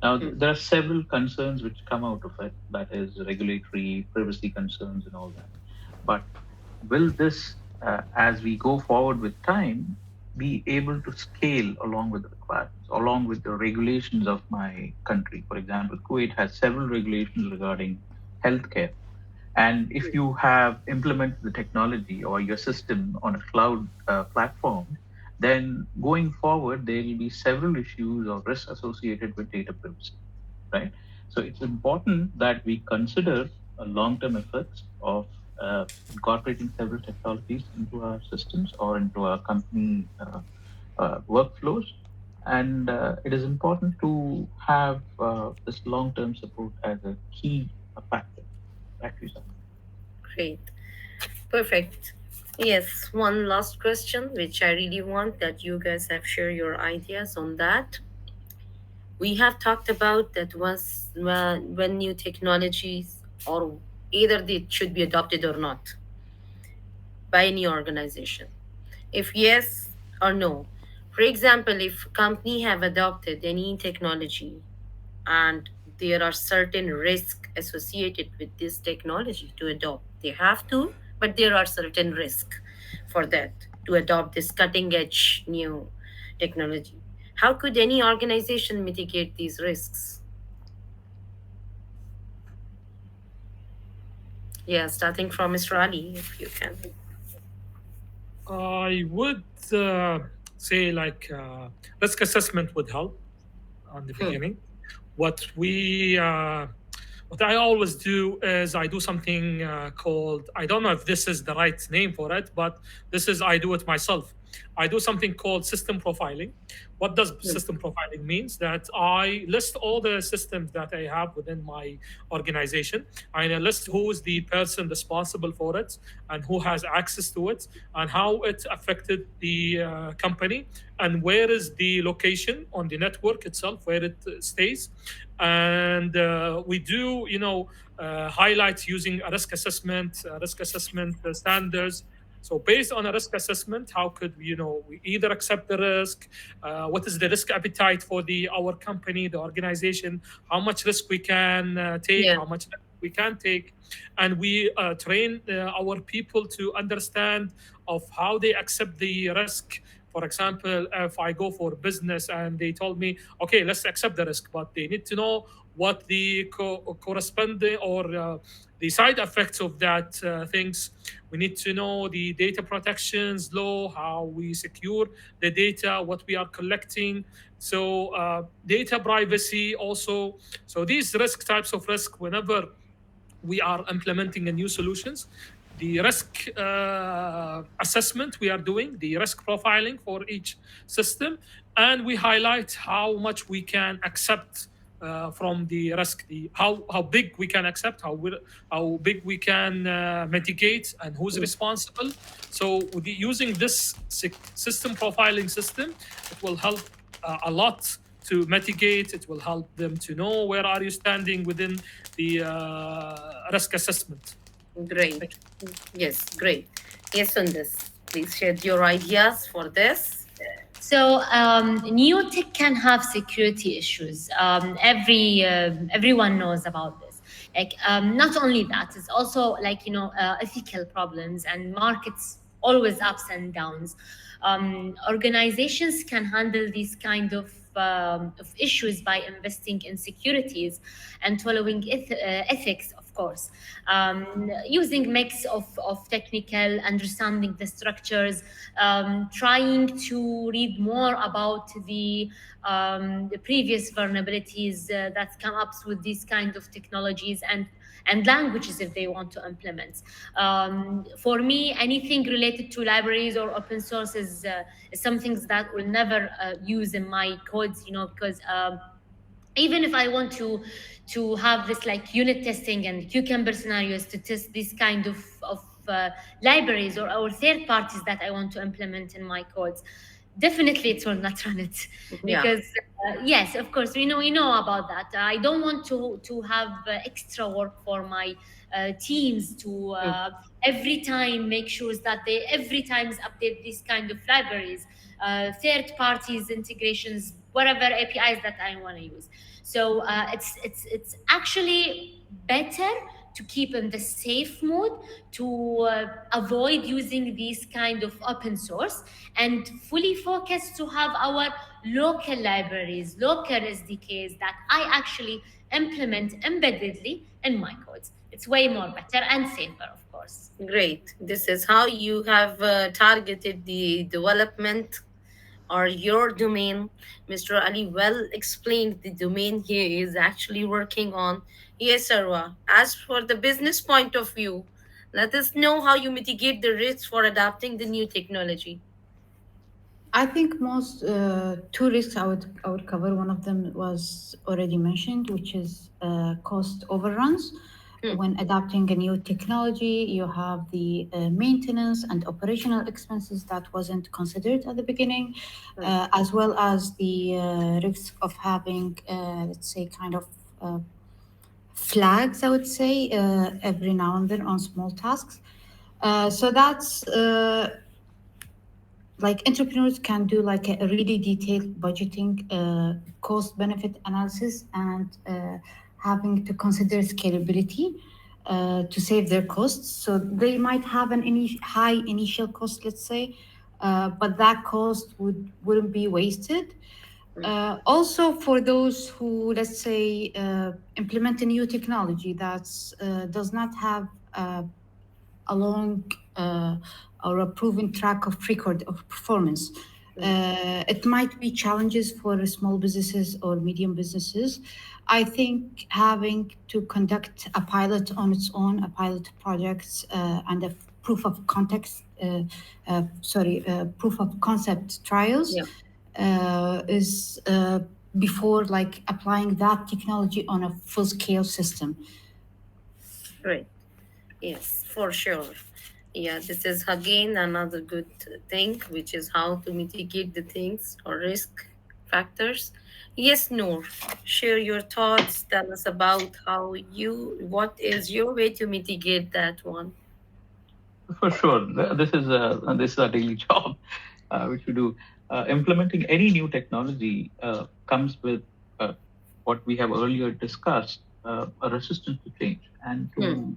Now, Hmm. there are several concerns which come out of it. That is regulatory, privacy concerns, and all that. But will this, as we go forward with time, be able to scale along with the requirements, along with the regulations of my country? For example, Kuwait has several regulations regarding healthcare, and if you have implemented the technology or your system on a cloud platform, then going forward, there will be several issues or risks associated with data privacy, right? So it's important that we consider long-term effects of incorporating several technologies into our systems or into our company workflows. And it is important to have this long-term support as a key factor. Back to you, Sam. Great. Perfect. Yes, one last question, which I really want that you guys have share your ideas on that. We have talked about that once when new technologies or either they should be adopted or not by any organization. If yes or no. For example, if company have adopted any technology and there are certain risks associated with this technology to adopt. They have to, but there are certain risks for that to adopt this cutting edge new technology. How could any organization mitigate these risks? Yeah, starting from Mr. Ali, if you can. I would say like risk assessment would help on the Hmm. beginning. What we what I always do is I do something called, I don't know if this is the right name for it, but this is, I do it myself. I do something called system profiling. What does Hmm. system profiling means? That I list all the systems that I have within my organization. I list who is the person responsible for it and who has access to it and how it affected the company and where is the location on the network itself where it stays. And we do, highlights using a risk assessment standards. So based on a risk assessment, how could we either accept the risk? What is the risk appetite for the our company, the organization? How much risk we can take? Yeah. How much risk we can take? And we train our people to understand of how they accept the risk. For example, if I go for business and they told me, okay, let's accept the risk, but they need to know what the corresponding or the side effects of that things. We need to know the data protections law, how we secure the data, what we are collecting. So data privacy also. So these risk types of risk, whenever we are implementing a new solutions, the risk assessment we are doing, the risk profiling for each system, and we highlight how much we can accept from the risk, the how big we can accept, how big we can mitigate, and who's Mm. responsible. So with using this system profiling system, it will help a lot to mitigate. It will help them to know where are you standing within the risk assessment. Great. Thank you. Yes, great. Yes, on this. Please share your ideas for this. So new tech can have security issues. Everyone knows about this. Like not only that, it's also like ethical problems and markets always ups and downs. Organizations can handle these kind of issues by investing in securities and following ethics, of course, using mix of technical understanding the structures, trying to read more about the previous vulnerabilities that come up with these kind of technologies and languages if they want to implement. For me, anything related to libraries or open source is something that will never use in my codes, because even if I want to have this like unit testing and cucumber scenarios to test this kind of libraries or third parties that I want to implement in my codes, definitely it will not run it Yeah. because yes, of course, we know about that. I don't want to have extra work for my teams to Mm. every time make sure that they every times update these kind of libraries, third parties integrations, whatever APIs that I want to use. So it's actually better to keep in the safe mode, to avoid using these kind of open source and fully focus to have our local libraries, local SDKs that I actually implement embeddedly in my codes. It's way more better and safer, of course. Great. This is how you have targeted the development or your domain. Mr. Ali well explained the domain he is actually working on. Yes, Sarwa. As for the business point of view, let us know how you mitigate the risks for adapting the new technology. I think most two risks I would cover. One of them was already mentioned, which is cost overruns. Hmm. When adapting a new technology, you have the maintenance and operational expenses that wasn't considered at the beginning, Hmm. as well as the risk of having, let's say, kind of flags, I would say, every now and then on small tasks. So that's like entrepreneurs can do like a really detailed budgeting, cost benefit analysis, and having to consider scalability to save their costs. So they might have an high initial cost, let's say, but that cost wouldn't be wasted. Also, for those who, let's say, implement a new technology that does not have a long or a proven track of record of performance. It might be challenges for small businesses or medium businesses. I think having to conduct a pilot on its own, a pilot project, and a proof of context, proof of concept trials Yeah, is before like applying that technology on a full scale system. great. Yes, for sure. Yeah, this is again another good thing, which is how to mitigate the things or risk factors. Yes, Noor, share your thoughts. Tell us about what is your way to mitigate that one? For sure, this is a daily job which we do. Implementing any new technology comes with what we have earlier discussed, a resistance to change. And Hmm,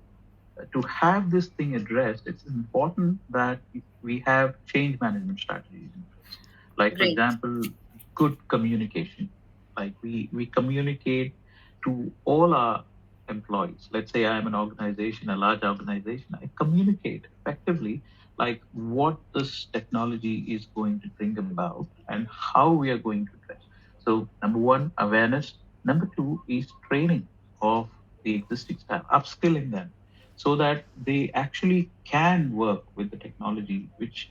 to have this thing addressed, it's important that we have change management strategies in place. Like, for great. example, good communication. Like we communicate to all our employees. Let's say I'm an organization, a large organization. I communicate effectively, like what this technology is going to bring about and how we are going to address. So, number one, awareness. Number two is training of the existing staff, upskilling them so that they actually can work with the technology which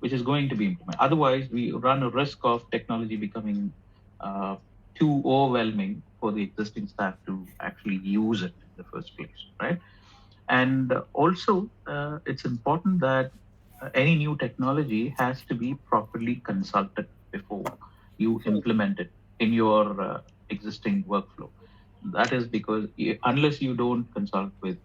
is going to be implemented. Otherwise, we run a risk of technology becoming uh, too overwhelming for the existing staff to actually use it in the first place, right? And also, it's important that any new technology has to be properly consulted before you Hmm, implement it in your existing workflow. That is because unless you don't consult with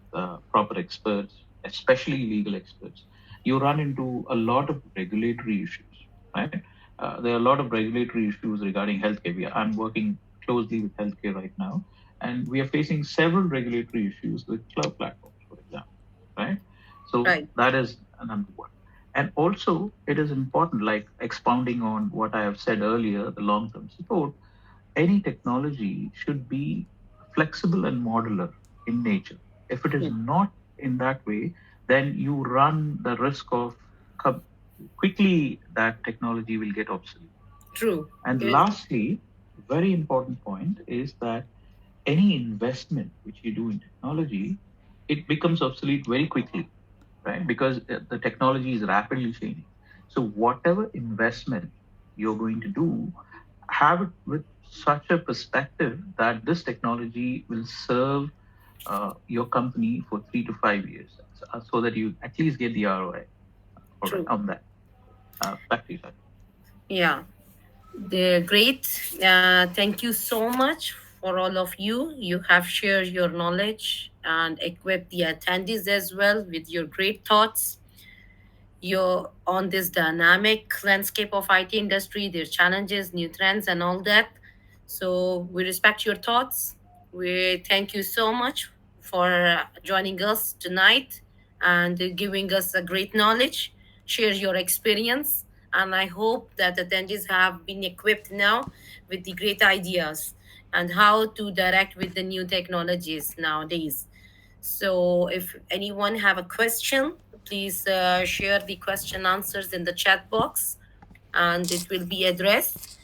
proper experts, especially legal experts, you run into a lot of regulatory issues, right? There are a lot of regulatory issues regarding healthcare. I'm working closely with healthcare right now, and we are facing several regulatory issues with cloud platforms, for example, right? So right. that is number one. And also, it is important, like expounding on what I have said earlier, the long term support. Any technology should be flexible and modular in nature. If it is Hmm, not in that way, then you run the risk of co- quickly that technology will get obsolete. true. And Good. lastly, very important point is that any investment which you do in technology, it becomes obsolete very quickly, right? Because the technology is rapidly changing. So whatever investment you're going to do, have it with such a perspective that this technology will serve your company for 3 to 5 years, so that you at least get the ROI. All right, True. on that. Back to you, sir. Yeah. They're great. Thank you so much for all of you. You have shared your knowledge and equipped the attendees as well with your great thoughts. You're on this dynamic landscape of IT industry, their challenges, new trends, and all that. So we respect your thoughts. We thank you so much for joining us tonight and giving us a great knowledge. Share your experience, and I hope that attendees have been equipped now with the great ideas and how to direct with the new technologies nowadays. So if anyone have a question, please share the question answers in the chat box and it will be addressed.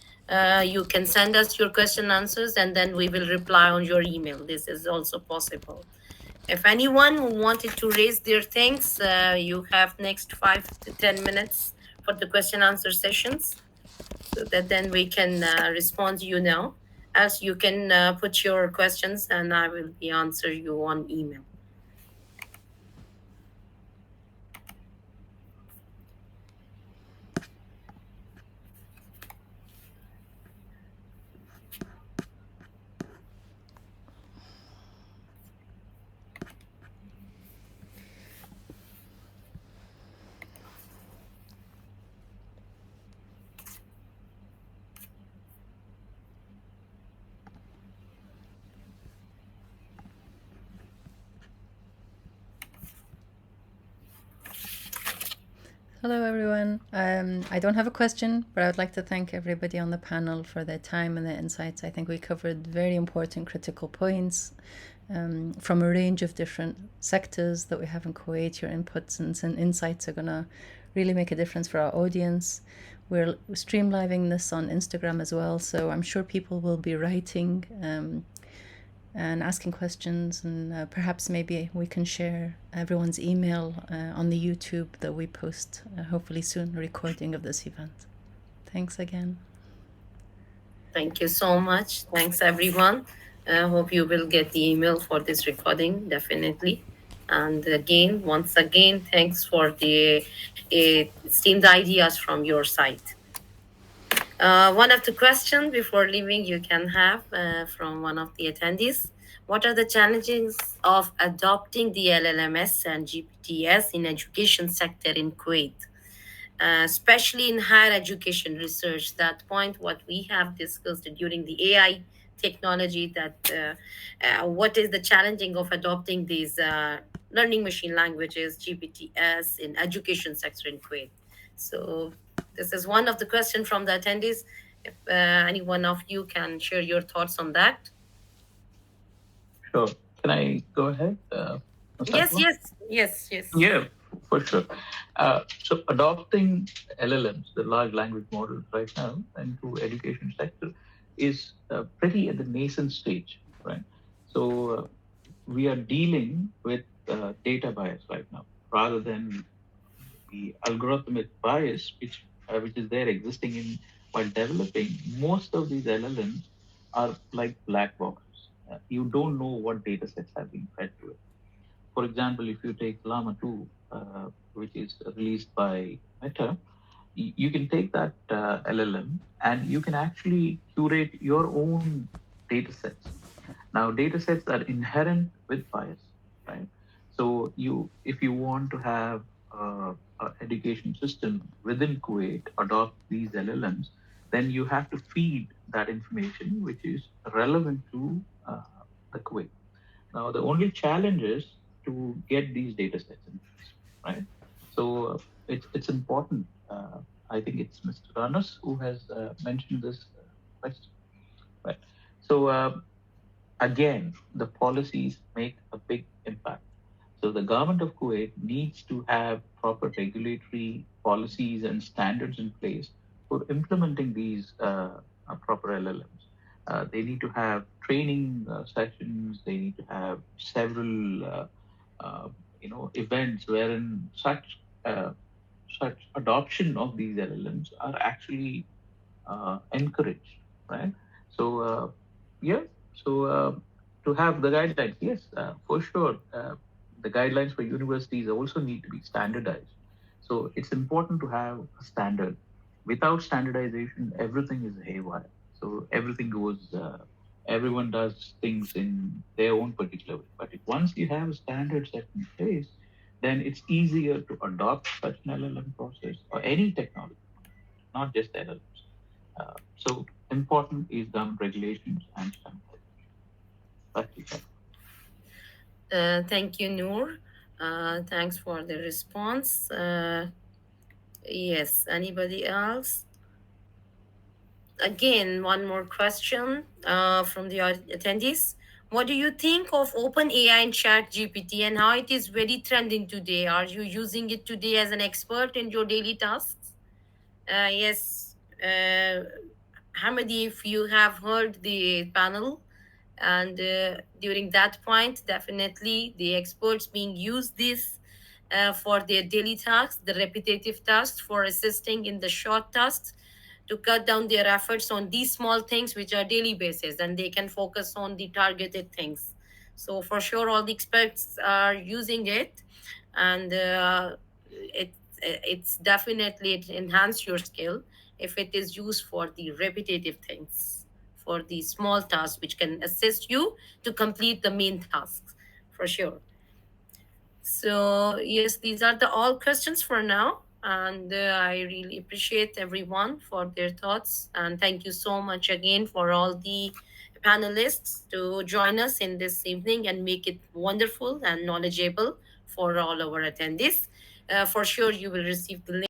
You can send us your question answers and then we will reply on your email. This is also possible. If anyone who wanted to raise their things, you have next 5 to 10 minutes for the question answer sessions so that then we can respond to you now. As you can put your questions and I will be answer you on email. Hello, everyone. I don't have a question, but I would like to thank everybody on the panel for their time and their insights. I think we covered very important critical points from a range of different sectors that we have in Kuwait. Your inputs and insights are going to really make a difference for our audience. We're streamlining this on Instagram as well, so I'm sure people will be writing and asking questions, and perhaps maybe we can share everyone's email on the YouTube that we post hopefully soon, a recording of this event. Thanks again. Thank you so much. Thanks, everyone. I hope you will get the email for this recording, definitely. And again, once again, thanks for the esteemed ideas from your side. One of the questions before leaving you can have from one of the attendees. What are the challenges of adopting the LLMS and GPTs in education sector in Kuwait? Especially in higher education research, that point what we have discussed during the AI technology, that what is the challenging of adopting these learning machine languages, GPTs, in education sector in Kuwait. So this is one of the questions from the attendees. If any one of you can share your thoughts on that. Sure. Can I go ahead? Yes, Fatima? yes. Yeah, for sure. So adopting LLMs, the large language models, right now into education sector is pretty at the nascent stage, right? So we are dealing with data bias right now, rather than the algorithmic bias, which is there existing in while developing. Most of these LLMs are like black boxes. You don't know what data sets have been fed to it. For example, if you take Llama 2, which is released by Meta, you can take that LLM and you can actually curate your own data sets. Now, data sets are inherent with bias, right? So, if you want to have an education system within Kuwait adopt these LLMs, then you have to feed that information which is relevant to the Kuwait. Now, the only challenge is to get these data sets in place, right? So it's important. I think it's Mr. Ranas who has mentioned this question, right? So again, the policies make a big impact. So the government of Kuwait needs to have proper regulatory policies and standards in place for implementing these proper LLMs. They need to have training sessions. They need to have several, uh, events wherein uh, such adoption of these LLMs are actually encouraged, right? So yeah, so to have the guidelines, yes, for sure, the guidelines for universities also need to be standardized. So it's important to have a standard. Without standardization, everything is haywire. So everything goes. Everyone does things in their own particular way. But if once you have standards set in place, then it's easier to adopt such an LLM process or any technology, not just LLMs. So important is government regulations and standardization. Back to you. Thank you, Noor. Thanks for the response. Yes, anybody else? Again, one more question from the attendees. What do you think of OpenAI and ChatGPT and how it is very trending today? Are you using it today as an expert in your daily tasks? Yes, Hamadi, if you have heard the panel, and during that point, definitely the experts being used this for their daily tasks, the repetitive tasks, for assisting in the short tasks, to cut down their efforts on these small things which are daily basis, and they can focus on the targeted things. So for sure all the experts are using it, and it's definitely, it enhance your skill if it is used for the repetitive things, for the small tasks which can assist you to complete the main tasks, for sure. So yes, these are the all questions for now, and I really appreciate everyone for their thoughts, and thank you so much again for all the panelists to join us in this evening and make it wonderful and knowledgeable for all our attendees. For sure, you will receive the link